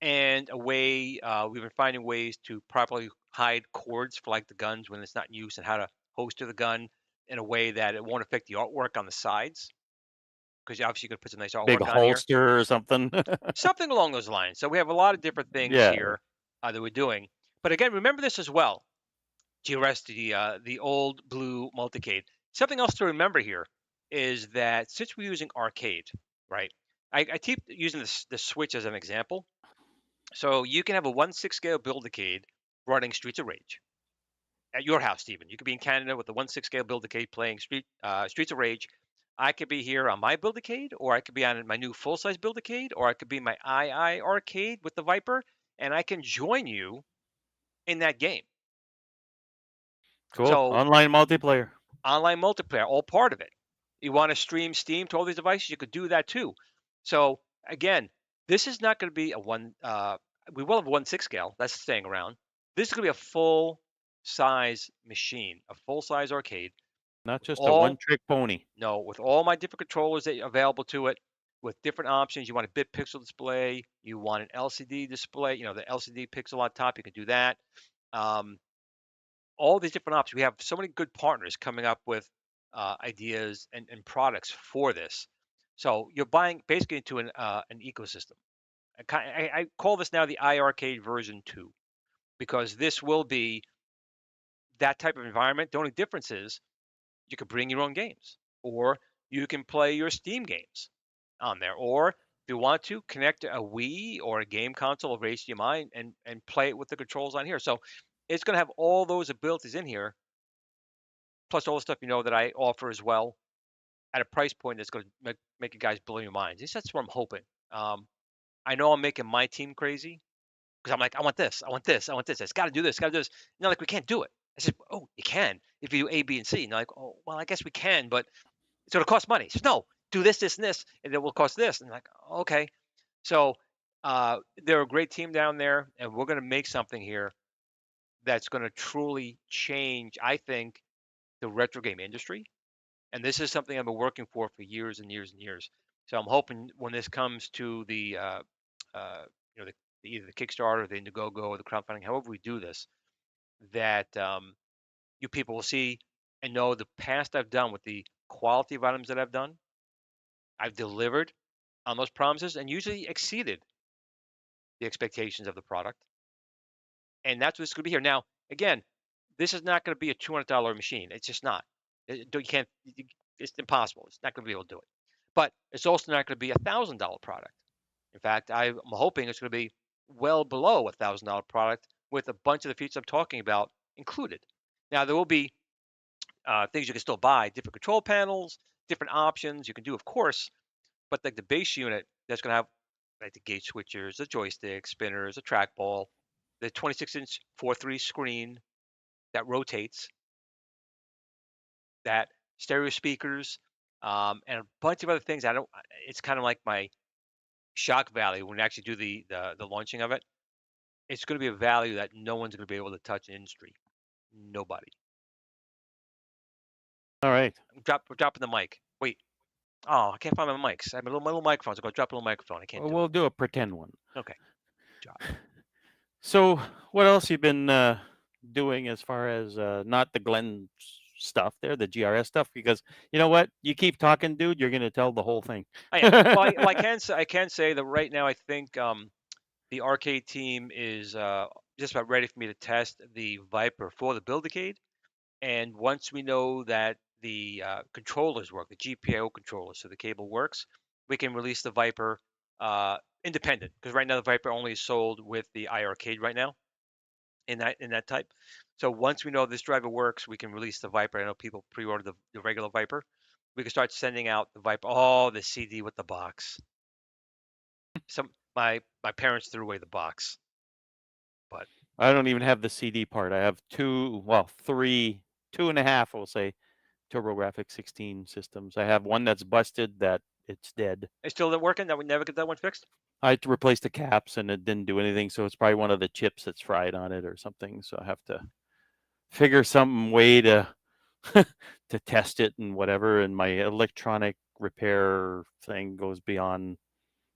D: And a way we've been finding ways to properly hide cords for like the guns when it's not in use, and how to holster the gun in a way that it won't affect the artwork on the sides. Because obviously you could put some nice
E: Big
D: artwork on here.
E: holster or something.
D: Something along those lines. So we have a lot of different things
E: Yeah.
D: here that we're doing. But again, remember this as well. GRS, the old blue multicade. Something else to remember here is that since we're using R-Cade, right? I keep using the Switch as an example. So you can have a 1/6 scale Build-A-Cade running Streets of Rage at your house, Stephen. You could be in Canada with the 1/6 scale Build-A-Cade playing Streets of Rage. I could be here on my Build-A-Cade, or I could be on my new full-size Build-A-Cade, or I could be in my iiRcade with the Viper, and I can join you in that game.
E: Cool.
D: So
E: Online multiplayer.
D: online multiplayer, all part of it. You want to stream Steam to all these devices, you could do that too. So again, this is not going to be a one. We will have 1/6 scale. That's staying around. This is going to be a full-size machine, a full-size arcade.
E: Not just a
D: all-
E: one-trick pony.
D: No, with all my different controllers that are available to it, with different options. You want a bit pixel display, you want an LCD display, the LCD pixel on top, you can do that. All these different options. We have so many good partners coming up with ideas and products for this. So you're buying basically into an ecosystem. I call this now the iiRcade version 2, because this will be that type of environment. The only difference is you can bring your own games, or you can play your Steam games on there, or if you want to connect a Wii or a game console over HDMI and play it with the controls on here. So it's going to have all those abilities in here, plus all the stuff that I offer as well, at a price point that's going to make you guys blow your minds. At least that's what I'm hoping. I know I'm making my team crazy, because I'm like, I want this, I want this, I want this. It's got to do this, got to do this. And they're like, we can't do it. I said, oh, you can if you do A, B, and C. And they're like, oh, well, I guess we can, but it's going to cost money. He says, no, do this, this, and this, and it will cost this. And I'm like, okay. So they're a great team down there, and we're going to make something here that's going to truly change, I think, the retro game industry. And this is something I've been working for years and years and years. So I'm hoping when this comes to the either the Kickstarter, the Indiegogo, or the crowdfunding, however we do this, that you people will see and know the past I've done with the quality of items that I've done. I've delivered on those promises and usually exceeded the expectations of the product. And that's what's going to be here. Now, again, this is not going to be a $200 machine. It's just not. You can't. It's impossible. It's not going to be able to do it. But it's also not going to be a $1,000 product. In fact, I'm hoping it's going to be well below a $1,000 product with a bunch of the features I'm talking about included. Now, there will be things you can still buy, different control panels, different options you can do, of course, but like the base unit that's going to have like the gate switchers, the joystick, spinners, a trackball, the 26-inch 4:3 screen that rotates, that stereo speakers, and a bunch of other things. It's kind of like my shock value when we actually do the launching of it. It's going to be a value that no one's going to be able to touch in the industry. Nobody.
E: All right.
D: We're dropping the mic. Wait. Oh, I can't find my mics. I have my little microphones. I'm going to drop a little microphone. I can't do
E: We'll
D: it.
E: do a pretend one.
D: Okay. Job.
E: So, what else you been doing as far as not the Glen stuff there, the GRS stuff? Because you know what, you keep talking, dude, you're going to tell the whole thing.
D: Well, I can say that right now I think the R-Cade team is just about ready for me to test the Viper for the Build-A-Cade. And once we know that the controllers work, the GPIO controllers, so the cable works, we can release the Viper independent. Because right now the Viper only is sold with the iiRcade right now in that type. So once we know this driver works, we can release the Viper. I know people pre-order the regular Viper. We can start sending out the Viper. Oh, the CD with the box. My parents threw away the box. But
E: I don't even have the CD part. I have 3, 2.5, we'll say, TurboGrafx 16 systems. I have one that's busted that it's dead.
D: it's still not working. That we never get that one fixed.
E: I had to replace the caps and it didn't do anything, so it's probably one of the chips that's fried on it or something. So I have to figure some way to to test it and whatever. And my electronic repair thing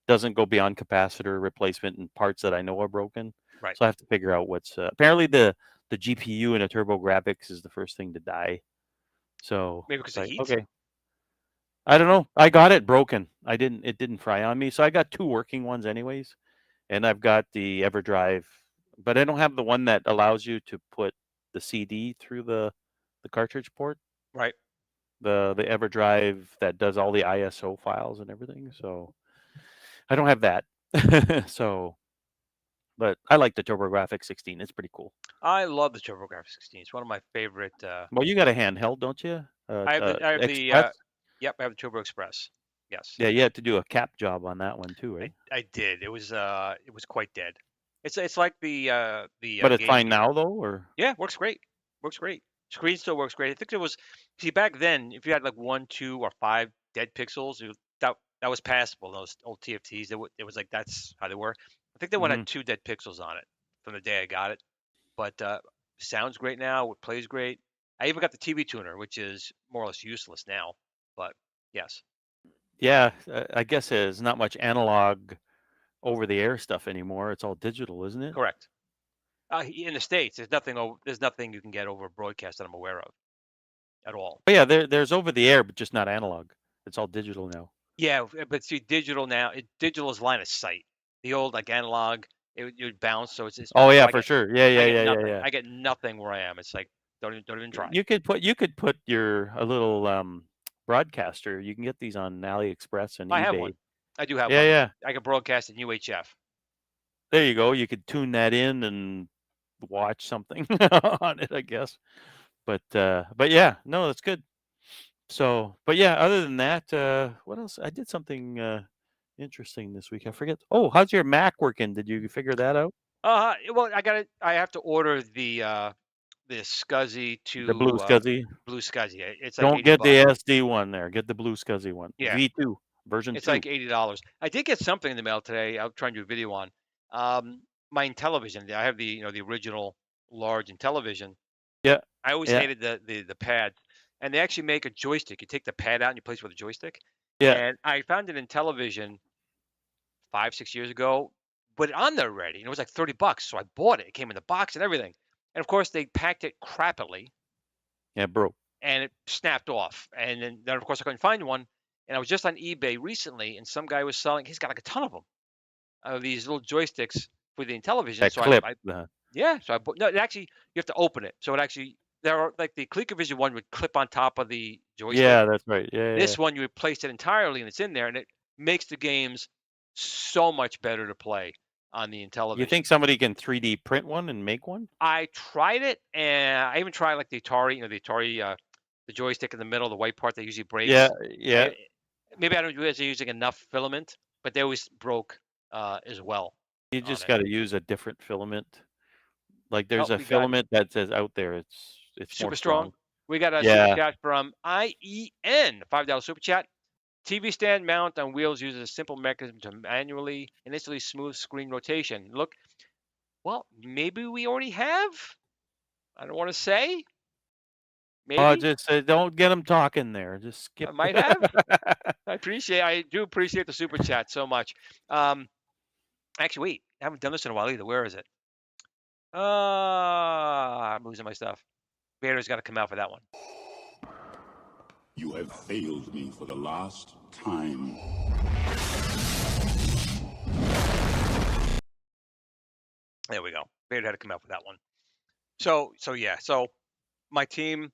E: doesn't go beyond capacitor replacement and parts that I know are broken.
D: Right.
E: So I have to figure out what's apparently the GPU in a TurboGrafx is the first thing to die. So
D: Maybe because of heat.
E: okay. I don't know. I got it broken. It didn't fry on me. So I got 2 working ones anyways. And I've got the EverDrive, but I don't have the one that allows you to put the CD through the cartridge port.
D: Right.
E: The EverDrive that does all the ISO files and everything. So I don't have that. So, but I like the TurboGrafx 16. It's pretty cool.
D: I love the TurboGrafx 16. It's one of my favorite.
E: Well, you got a handheld, don't you?
D: I have the yep, I have the Turbo Express. Yes.
E: Yeah, you had to do a cap job on that one too, right?
D: I did. It was quite dead. It's like the
E: But it's
D: Game
E: fine
D: Gear.
E: now though, or
D: Yeah, works great. Works great. Screen still works great. I think back then, if you had like 1, 2, or 5 dead pixels, that was passable. Those old TFTs, it was like that's how they were. I think they went at 2 dead pixels on it from the day I got it. But sounds great now. It plays great. I even got the TV tuner, which is more or less useless now. But yes.
E: yeah, I guess there's not much analog over-the-air stuff anymore. It's all digital, isn't it?
D: Correct. In the States, there's nothing you can get over broadcast that I'm aware of at all.
E: But yeah, there's over-the-air, but just not analog. It's all digital now.
D: Yeah, but see, digital now, digital is line of sight. The old like analog, it would bounce, so it's.
E: Oh yeah,
D: I
E: for
D: get-
E: sure. Yeah.
D: I get nothing where I am. It's like don't even try.
E: You could put a little broadcaster. You can get these on AliExpress and
D: I
E: eBay.
D: have one. I do have one.
E: Yeah.
D: I can broadcast in UHF.
E: There you go. You could tune that in and watch something on it, I guess. But yeah, no, that's good. So, but yeah, other than that, what else? I did something interesting this week. I forget. Oh, how's your Mac working? Did you figure that out?
D: Well, I have to order the SCSI to
E: The blue SCSI.
D: Blue SCSI. It's like
E: Don't get the SD one there. Get the blue SCSI one.
D: Yeah.
E: V2 version.
D: It's
E: 2.
D: like $80. I did get something in the mail today. I'll try and do a video on my Intellivision. I have the the original large Intellivision.
E: Yeah.
D: I always hated the pad, and they actually make a joystick. You take the pad out and you place it with a joystick.
E: Yeah.
D: And I found it in Intellivision 5-6 years ago, but on there already, and it was like $30. So I bought it. It came in the box and everything. And of course, they packed it crappily.
E: Yeah, broke.
D: And it snapped off. And then of course, I couldn't find one. And I was just on eBay recently, and some guy was selling. He's got like a ton of them, these little joysticks for the Intellivision.
E: That
D: So
E: clip.
D: yeah. So I bought. No, actually, you have to open it. So it actually there are like the ColecoVision one would clip on top of the joystick.
E: Yeah, that's right. Yeah.
D: This one you replace it entirely, and it's in there, and it makes the games so much better to play on the Intellivision.
E: You think somebody can 3D print one and make one?
D: I tried it, and I even tried like the Atari, the joystick in the middle, the white part that usually breaks.
E: Yeah.
D: Maybe I don't realize they're using enough filament, but they always broke as well.
E: You just got to use a different filament. Like there's a
D: we got-
E: filament that says out there it's
D: Super
E: more
D: strong. We got a
E: Yeah.
D: super chat from IEN, $5 super chat. TV stand mount on wheels uses a simple mechanism to manually and instantly smooth screen rotation. Look, well, maybe we already have. I don't want to say. Maybe
E: Oh, just don't get them talking there. Just skip.
D: I might have. I do appreciate the super chat so much. Actually, wait, I haven't done this in a while either. Where is it? I'm losing my stuff. Vader's got to come out for that one.
H: You have failed me for the last time.
D: There we go. Vader had to come out for that one. So yeah. So my team,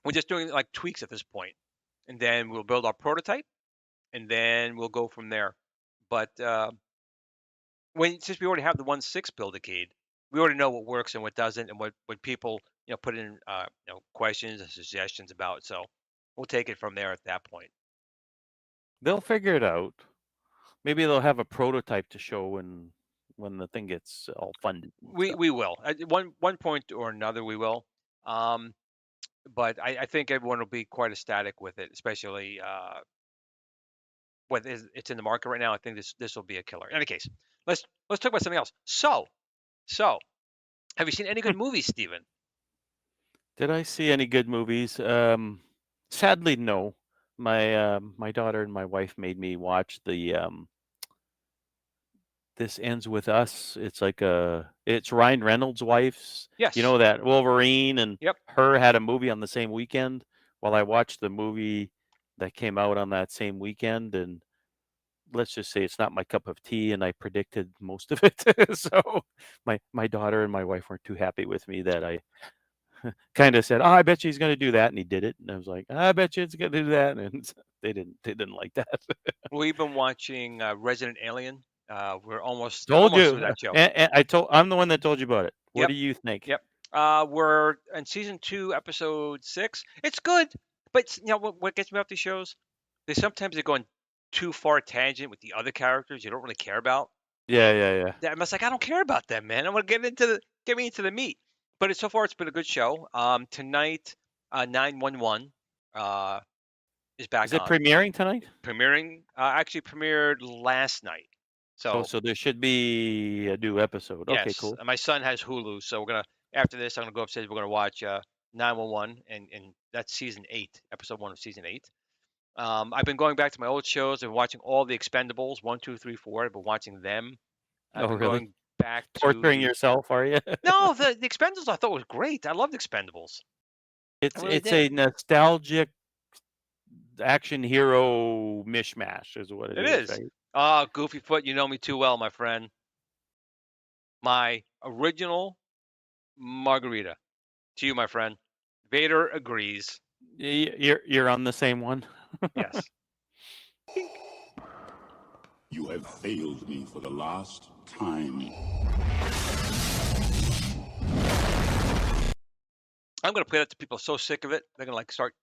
D: we're just doing like tweaks at this point, and then we'll build our prototype, and then we'll go from there. But since we already have the 1.6 Build-A-Cade, we already know what works and what doesn't, and what people put in questions and suggestions about. So we'll take it from there at that point.
E: They'll figure it out. Maybe they'll have a prototype to show when the thing gets all funded.
D: We will at one point or another we will. But I think everyone will be quite ecstatic with it, especially when it's in the market right now. I think this will be a killer. In any case, let's talk about something else. So, have you seen any good movies, Steven?
E: Did I see any good movies? Sadly, no. My daughter and my wife made me watch the This Ends With Us. It's like it's Ryan Reynolds' wife's.
D: Yes.
E: You know that Wolverine and
D: Yep.
E: her had a movie on the same weekend. While I watched the movie that came out on that same weekend, and let's just say it's not my cup of tea, and I predicted most of it. So my daughter and my wife weren't too happy with me that I kind of said, "Oh, I bet you he's going to do that," and he did it, and I was like, "I bet you it's going to do that," and they didn't like that.
D: We've been watching Resident Alien. We're almost
E: Told
D: almost
E: you,
D: through that show.
E: and I'm the one that told you about it. What
D: Yep.
E: do you think?
D: Yep. We're in season 2, episode 6. It's good, but what gets me off these shows? Sometimes they're going too far tangent with the other characters you don't really care about.
E: Yeah.
D: I'm just like, I don't care about them, man. I want to get me into the meat. But so far, it's been a good show. Tonight, 911 is back.
E: Is it
D: on.
E: premiering tonight?
D: Premiering? Actually, premiered last night. So
E: there should be a new episode.
D: yes,
E: Okay, cool.
D: and my son has Hulu, so after this, I'm gonna go upstairs. We're gonna watch 911, and that's season 8, episode 1 of season 8. I've been going back to my old shows and watching all the Expendables 1, 2, 3, 4. I've been watching them. I've been
E: really?
D: going back to
E: Torturing yourself, are you?
D: No, the Expendables I thought was great. I loved Expendables.
E: It's
D: really
E: it's
D: did.
E: a nostalgic action hero mishmash, is what
D: It
E: is.
D: is.
E: Right?
D: Goofy Foot, you know me too well, my friend. My original margarita. To you, my friend. Vader agrees.
E: You're on the same one.
D: Yes.
H: You have failed me for the last time.
D: I'm gonna play that to people so sick of it, they're gonna start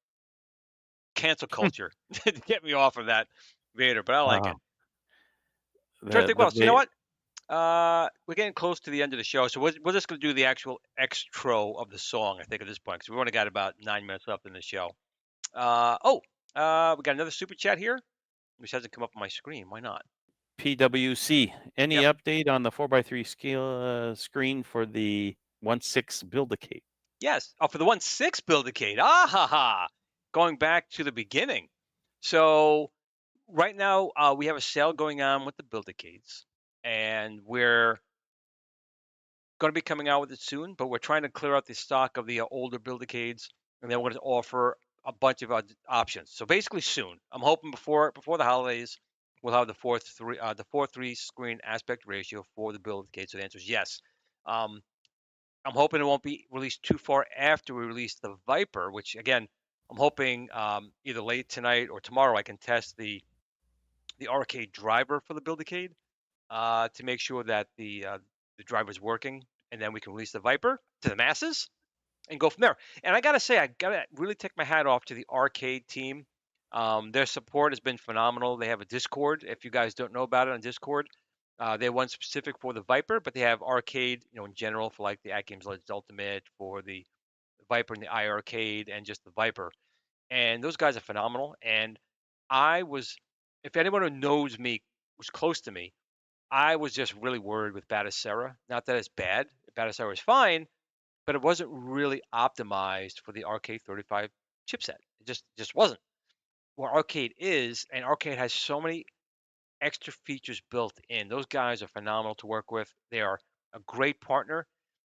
D: cancel culture to get me off of that Vader, but I like it. Trying to think what else. You know what? We're getting close to the end of the show, so we're just going to do the actual extro of the song, I think, at this point, because we've only got about 9 minutes left in the show. We got another super chat here, which hasn't come up on my screen. Why not?
E: PWC. Any update on the 4x3 scale screen for the 1.6 Build-A-Cade?
D: Yes. Oh, for the 1.6 Build-A-Cade. Ah, ha, ha. Going back to the beginning. So right now, we have a sale going on with the Build-A-Cades, and we're going to be coming out with it soon, but we're trying to clear out the stock of the older Build-A-Cades, and then we're going to offer a bunch of options. So basically soon. I'm hoping before the holidays, we'll have the 4:3 screen aspect ratio for the Build-A-Cade. So the answer is yes. I'm hoping it won't be released too far after we release the Viper, which again, I'm hoping either late tonight or tomorrow I can test the R-Cade driver for the Build-A-Cade to make sure that the driver's working, and then we can release the Viper to the masses and go from there. And I gotta say, I gotta really take my hat off to the R-Cade team. Their support has been phenomenal. They have a Discord. If you guys don't know about it on Discord, they have one specific for the Viper, but they have R-Cade, in general for like the At Games Legends Ultimate, for the Viper and the iiRcade, and just the Viper. And those guys are phenomenal. And if anyone who knows me was close to me, I was just really worried with Batacera. Not that it's bad. Batacera is fine, but it wasn't really optimized for the RK35 chipset. It just wasn't. Where R-Cade is, and R-Cade has so many extra features built in. Those guys are phenomenal to work with. They are a great partner,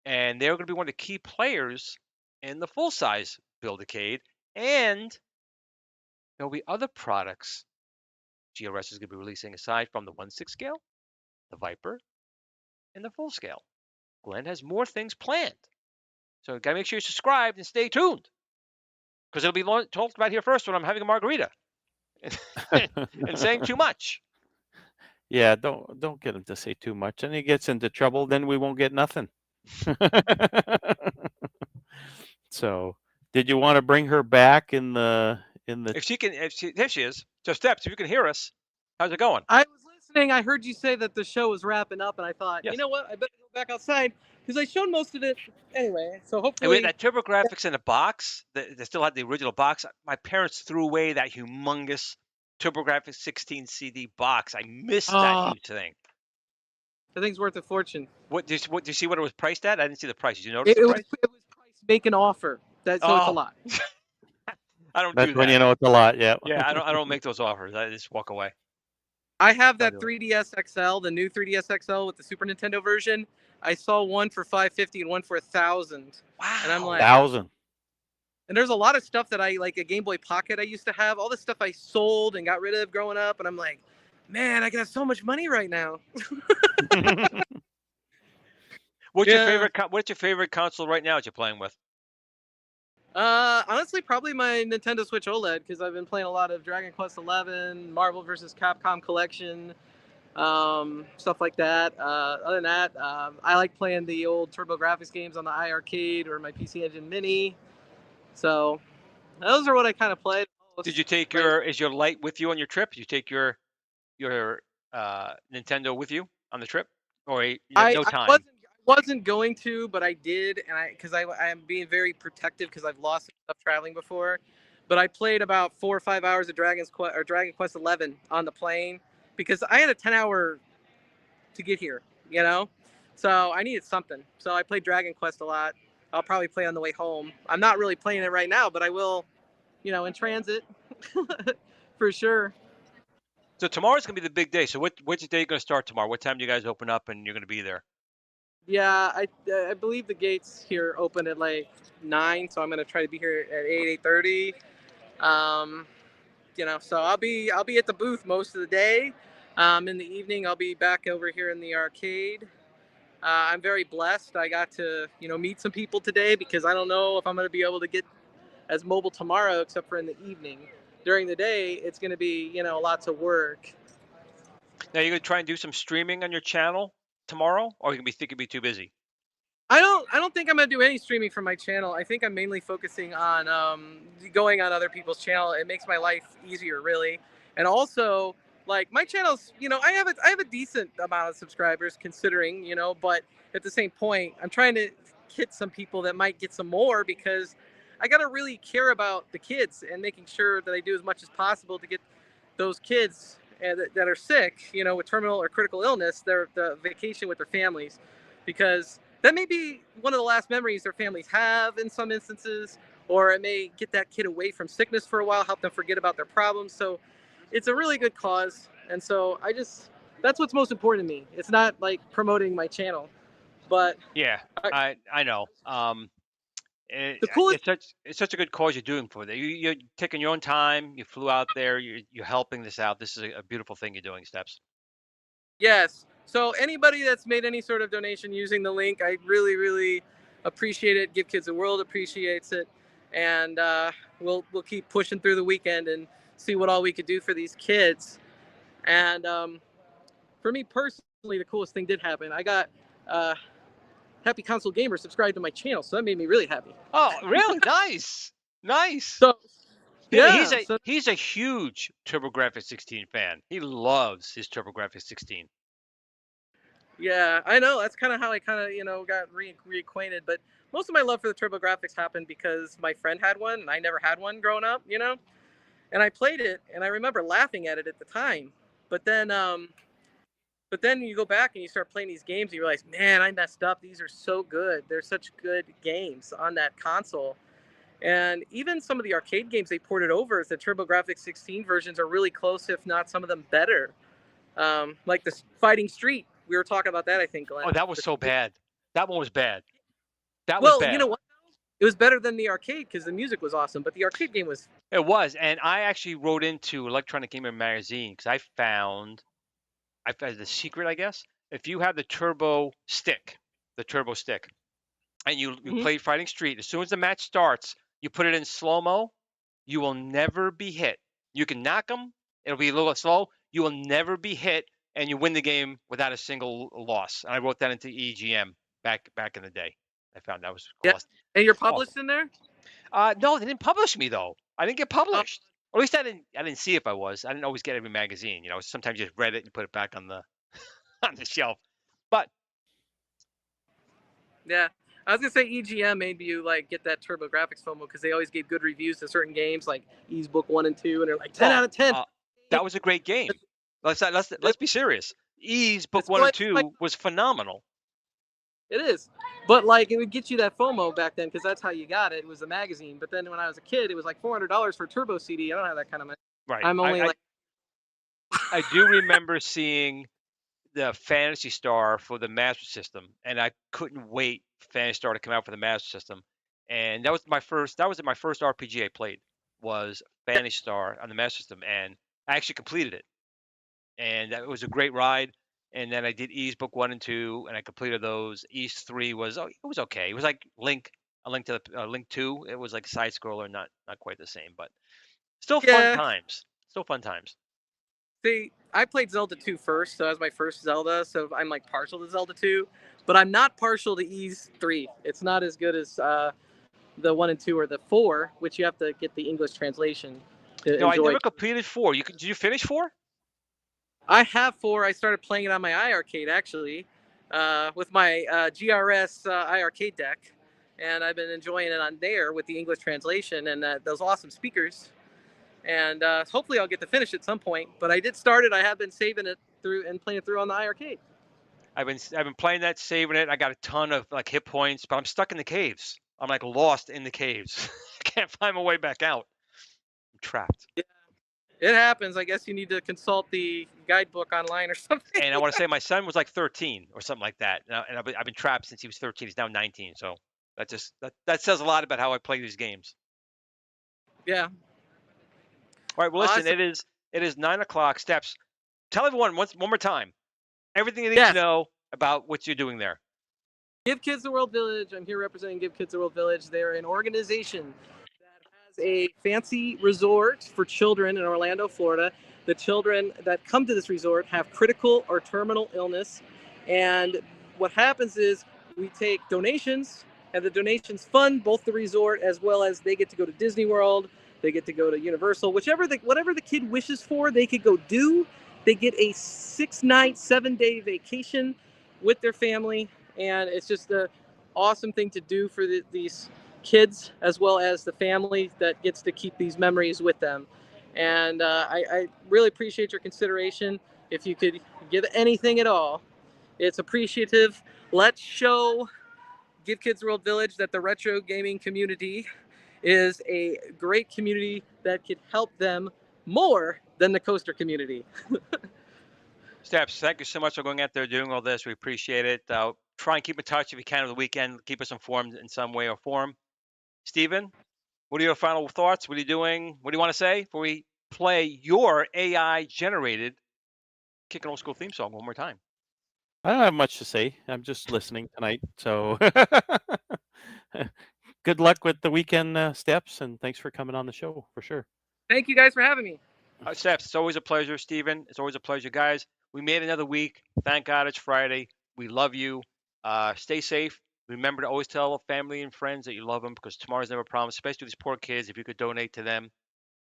D: and they're going to be one of the key players in the full-size Build-A-Cade. And there'll be other products GRS is going to be releasing aside from the 1.6 scale, the Viper, and the full scale. Glenn has more things planned. So got to make sure you're subscribed and stay tuned, because it'll be talked about here first when I'm having a margarita and saying too much.
E: Yeah, don't get him to say too much. And he gets into trouble, then we won't get nothing. So, did you want to bring her back in the
D: If she can, there she is. So Steps, if you can hear us, how's it going?
F: I was listening. I heard you say that the show was wrapping up, and I thought,
D: Yes.
F: you know what? I better go back outside because I showed most of it anyway. So
D: And
F: hopefully,
D: with that TurboGrafx in a box, they still had the original box. My parents threw away that humongous TurboGrafx 16 CD box. I missed that huge thing.
F: the thing's worth a fortune.
D: What did you see what it was priced at? I didn't see the price. Did you notice
F: It
D: the
F: was
D: price?
F: priced make an offer. So it's a
D: Oh.
F: lot.
D: I don't
E: That's
D: do
E: when
D: that.
E: you know it's a lot. Yeah.
D: Yeah, I don't make those offers. I just walk away.
F: I have that
D: do
F: 3DS XL, the new 3DS XL with the Super Nintendo version. I saw one for $550 and one for $1,000.
D: Wow.
F: And I'm like,
E: 1,000.
F: and there's a lot of stuff that I like, a Game Boy Pocket I used to have, all this stuff I sold and got rid of growing up. And I'm like, man, I got so much money right now.
D: What's your favorite console right now that you're playing with?
F: Honestly, probably my Nintendo Switch OLED because I've been playing a lot of Dragon Quest XI, Marvel vs. Capcom Collection, stuff like that. Other than that, I like playing the old TurboGrafx games on the iArcade or my PC Engine Mini. So those are what I kind of played.
D: Did you take is your light with you on your trip? Did you take your Nintendo with you on the trip, or no time?
F: I wasn't going to, but I did, and because I am being very protective because I've lost stuff traveling before. But I played about 4 or 5 hours of Dragon Quest XI on the plane because I had a 10-hour to get here, you know. So I needed something. So I played Dragon Quest a lot. I'll probably play on the way home. I'm not really playing it right now, but I will, in transit for sure.
D: So tomorrow's gonna be the big day. So which day gonna start tomorrow? What time do you guys open up and you're gonna be there?
F: Yeah, I believe the gates here open at like 9, so I'm gonna try to be here at 8:30. So I'll be at the booth most of the day. In the evening, I'll be back over here in the arcade. I'm very blessed. I got to meet some people today because I don't know if I'm gonna be able to get as mobile tomorrow, except for in the evening. During the day, it's gonna be lots of work.
D: Now you're gonna try and do some streaming on your channel tomorrow, or you can be too busy?
F: I don't think I'm gonna do any streaming from my channel. I think I'm mainly focusing on going on other people's channel. It makes my life easier, really. And also, like, my channel's, I have a decent amount of subscribers considering, but at the same point, I'm trying to hit some people that might get some more because I gotta really care about the kids and making sure that I do as much as possible to get those kids that are sick, with terminal or critical illness, the vacation with their families, because that may be one of the last memories their families have in some instances, or it may get that kid away from sickness for a while, help them forget about their problems. So it's a really good cause. And so that's what's most important to me. It's not like promoting my channel, but
D: yeah, I know.
F: The
D: it's such a good cause you're doing for that. You're taking your own time. You flew out there. You're helping this out. This is a beautiful thing you're doing, Steps.
F: Yes. So anybody that's made any sort of donation using the link, I really, really appreciate it. Give Kids the World appreciates it, and we'll keep pushing through the weekend and see what all we could do for these kids. And for me personally, the coolest thing did happen. I got Happy Console Gamer subscribed to my channel, so that made me really happy.
D: Oh, really? Nice.
F: So yeah,
D: he's a huge TurboGrafx 16 fan. He loves his TurboGrafx 16.
F: Yeah, I know. That's kind of how I got reacquainted. But most of my love for the TurboGrafx happened because my friend had one and I never had one growing up, And I played it and I remember laughing at it at the time. But then you go back and you start playing these games and you realize, man, I messed up. These are so good. They're such good games on that console. And even some of the arcade games they ported over, the TurboGrafx 16 versions are really close, if not some of them better. Like the Fighting Street. We were talking about that, I think, Glenn.
D: Oh, that was so bad. That one was bad.
F: Well, you know what? It was better than the arcade because the music was awesome, but the arcade game was...
D: It was, and I actually wrote into Electronic Gamer Magazine because I found the secret, I guess. If you have the turbo stick, and you play Fighting Street, as soon as the match starts, you put it in slow-mo, you will never be hit. You can knock them. It'll be a little slow. You will never be hit, and you win the game without a single loss. And I wrote that into EGM back in the day. I found that was
F: Yeah.
D: cost.
F: And you're
D: awful.
F: published in there?
D: No, they didn't publish me though. I didn't get published. Or at least I didn't see if I was. I didn't always get every magazine. You know, sometimes you just read it and put it back on the on the shelf. But
F: Yeah. I was gonna say EGM made you like get that TurboGrafx FOMO because they always gave good reviews to certain games like Ease Book 1 and 2, and they're like 10 out of 10.
D: that was a great game. Let's be serious. Ease Book
F: It's
D: 1 and
F: like-
D: 2 was phenomenal.
F: It is, but like it would get you that FOMO back then because that's how you got it. It was a magazine. But then when I was a kid, it was like $400 for a Turbo CD. I don't have that kind of money.
D: Right.
F: I'm only like
D: I do remember seeing the Fantasy Star for the Master System, and I couldn't wait for Fantasy Star to come out for the Master System. And that was my first RPG I played was Fantasy Star on the Master System, and I actually completed it. And that was a great ride. And then I did Ease Book 1 and 2, and I completed those. Ease 3 was it was okay. It was like a Link to the Link 2. It was like side scroller, not quite the same, but still fun times. Still fun times.
F: See, I played Zelda 2 first, so that was my first Zelda, so I'm like partial to Zelda 2, but I'm not partial to Ease 3. It's not as good as the 1 and 2 or the 4, which you have to get the English translation to
D: No, I
F: enjoy.
D: never completed 4. Did you finish 4?
F: I have 4. I started playing it on my iiRcade actually, with my GRS iiRcade deck, and I've been enjoying it on there with the English translation and those awesome speakers. And hopefully I'll get to finish at some point. But I did start it. I have been saving it through and playing it through on the iiRcade.
D: I've been playing that, saving it. I got a ton of like hit points, but I'm stuck in the caves. I'm like lost in the caves. I can't find my way back out. I'm trapped.
F: Yeah, it happens. I guess you need to consult the guidebook online or something.
D: And I want to say my son was like 13 or something like that. And I've been trapped since he was 13. He's now 19. So that says a lot about how I play these games.
F: Yeah.
D: All right. Well, listen.
F: Awesome.
D: It is 9 o'clock. Steps. Tell everyone one more time everything you need to know about what you're doing there.
F: Give Kids the World Village. I'm here representing Give Kids the World Village. They're an organization that has a fancy resort for children in Orlando, Florida. The children that come to this resort have critical or terminal illness. And what happens is we take donations, and the donations fund both the resort as well as they get to go to Disney World. They get to go to Universal. Whatever the kid wishes for, they could go do. They get a 6-night, 7-day vacation with their family. And it's just an awesome thing to do for these kids as well as the family that gets to keep these memories with them. And I really appreciate your consideration. If you could give anything at all, it's appreciative. Let's show Give Kids the World Village that the retro gaming community is a great community that could help them more than the coaster community.
D: Steps, thank you so much for going out there doing all this. We appreciate it. Try and keep in touch if you can over the weekend. Keep us informed in some way or form. Steven, what are your final thoughts? What are you doing? What do you want to say before we play your AI-generated Kickin' Old School theme song one more time?
E: I don't have much to say. I'm just listening tonight. So good luck with the weekend steps, and thanks for coming on the show for sure.
F: Thank you guys for having me.
D: Steps, it's always a pleasure, Steven. It's always a pleasure, guys. We made another week. Thank God it's Friday. We love you. Stay safe. Remember to always tell family and friends that you love them because tomorrow's never promised, especially these poor kids. If you could donate to them,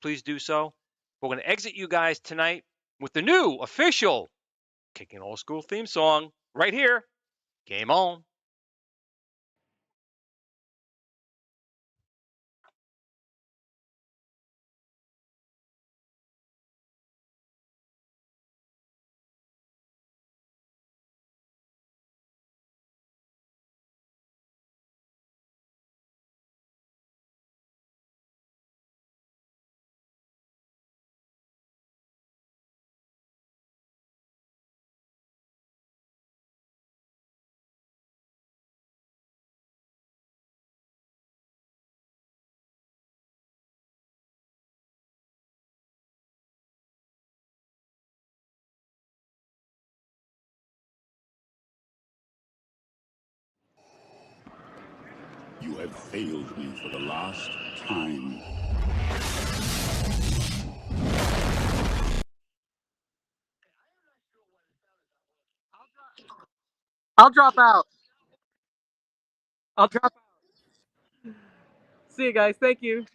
D: please do so. We're going to exit you guys tonight with the new official Kickin' Old School theme song right here. Game on.
H: You have failed me for the last time.
F: I'll drop out. I'll drop out. See you guys. Thank you.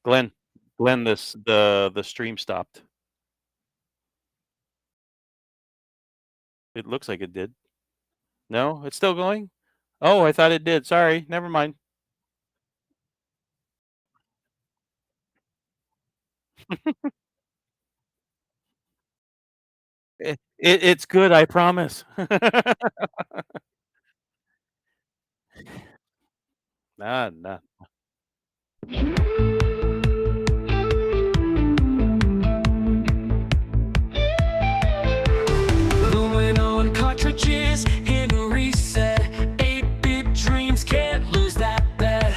E: Glenn, the stream stopped. It looks like it did. No, it's still going? Oh, I thought it did. Sorry, never mind. It's good, I promise. Nah.
A: Gluing on cartridges, hidden reset. 8-bit dreams, can't lose that bet.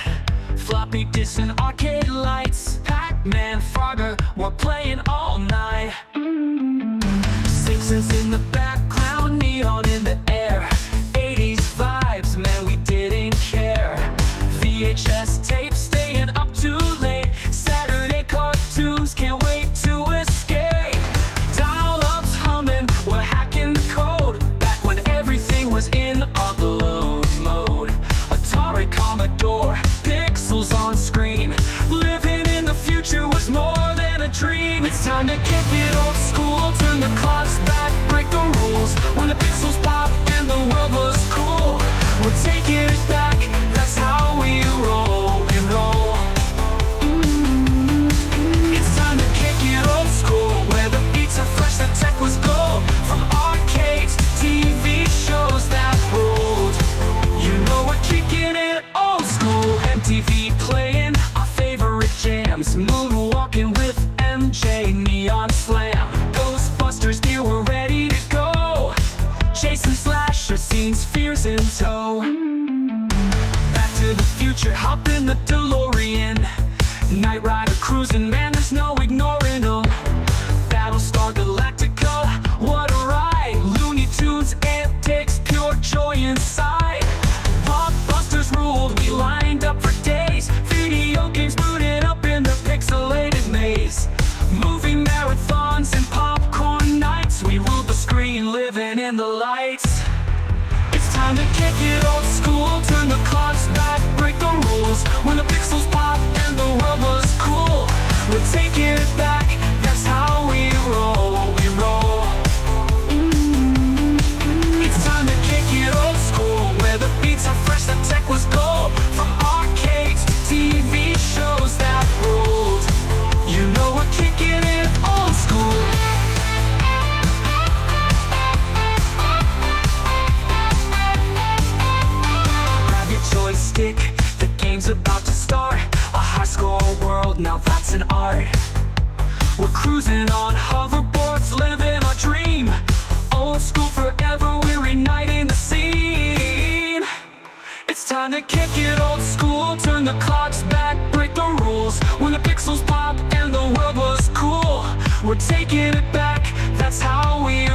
A: Floppy disks and arcade lights. Pac-Man, Frogger, we're playing all night. Simpsons in the background, neon in the air. 80s vibes, man, we didn't care. VHS tapes, staying up too late. Saturday cartoons, can't wait to escape. Dial-ups humming, we're hacking the code. Back when everything was in upload mode. Atari, Commodore, pixels on screen. Living in the future was more than a dream. It's time to kick it old school, turn the clocks back, break the rules. When the pixels pop and the world was cool, we're taking it back, that's how we roll and roll. It's time to kick it old school, where the beats are fresh, the tech was gold. From arcades, TV shows that ruled. You know we're kicking it old school. MTV playing our favorite jams. Moonwalking with MJ, Neon Slam. Ghostbusters, dear, we're ready to go. Chasing slasher scenes, fears in tow. Back to the future, hop in the DeLorean. Knight Rider cruising, man, there's no ignoring them. Battlestar Galactica, what a ride. Looney Tunes, antics, pure joy inside. Blockbusters ruled, we lined up for days. Video games booted up in the pixelated maze. Movie marathons and popcorn nights, we ruled the screen, living in the lights. It's time to kick it old school, turn the clocks back, break the rules. When the pixels pop and the world was cool, we're taking it back, that's how we roll, we roll. It's time to kick it old school, where the beats are fresh, the tech was gold. From arcades, TV shows that ruled. You know we're kicking it old school. Grab your joystick, the game's about to start. A high score world, now that's an art. We're cruising on hoverboards, living our dream. Old school forever, we're igniting the scene. It's time to kick it old school, turn the clocks back, break the rules. When the pixels pop and the world was cool, we're taking it back, that's how we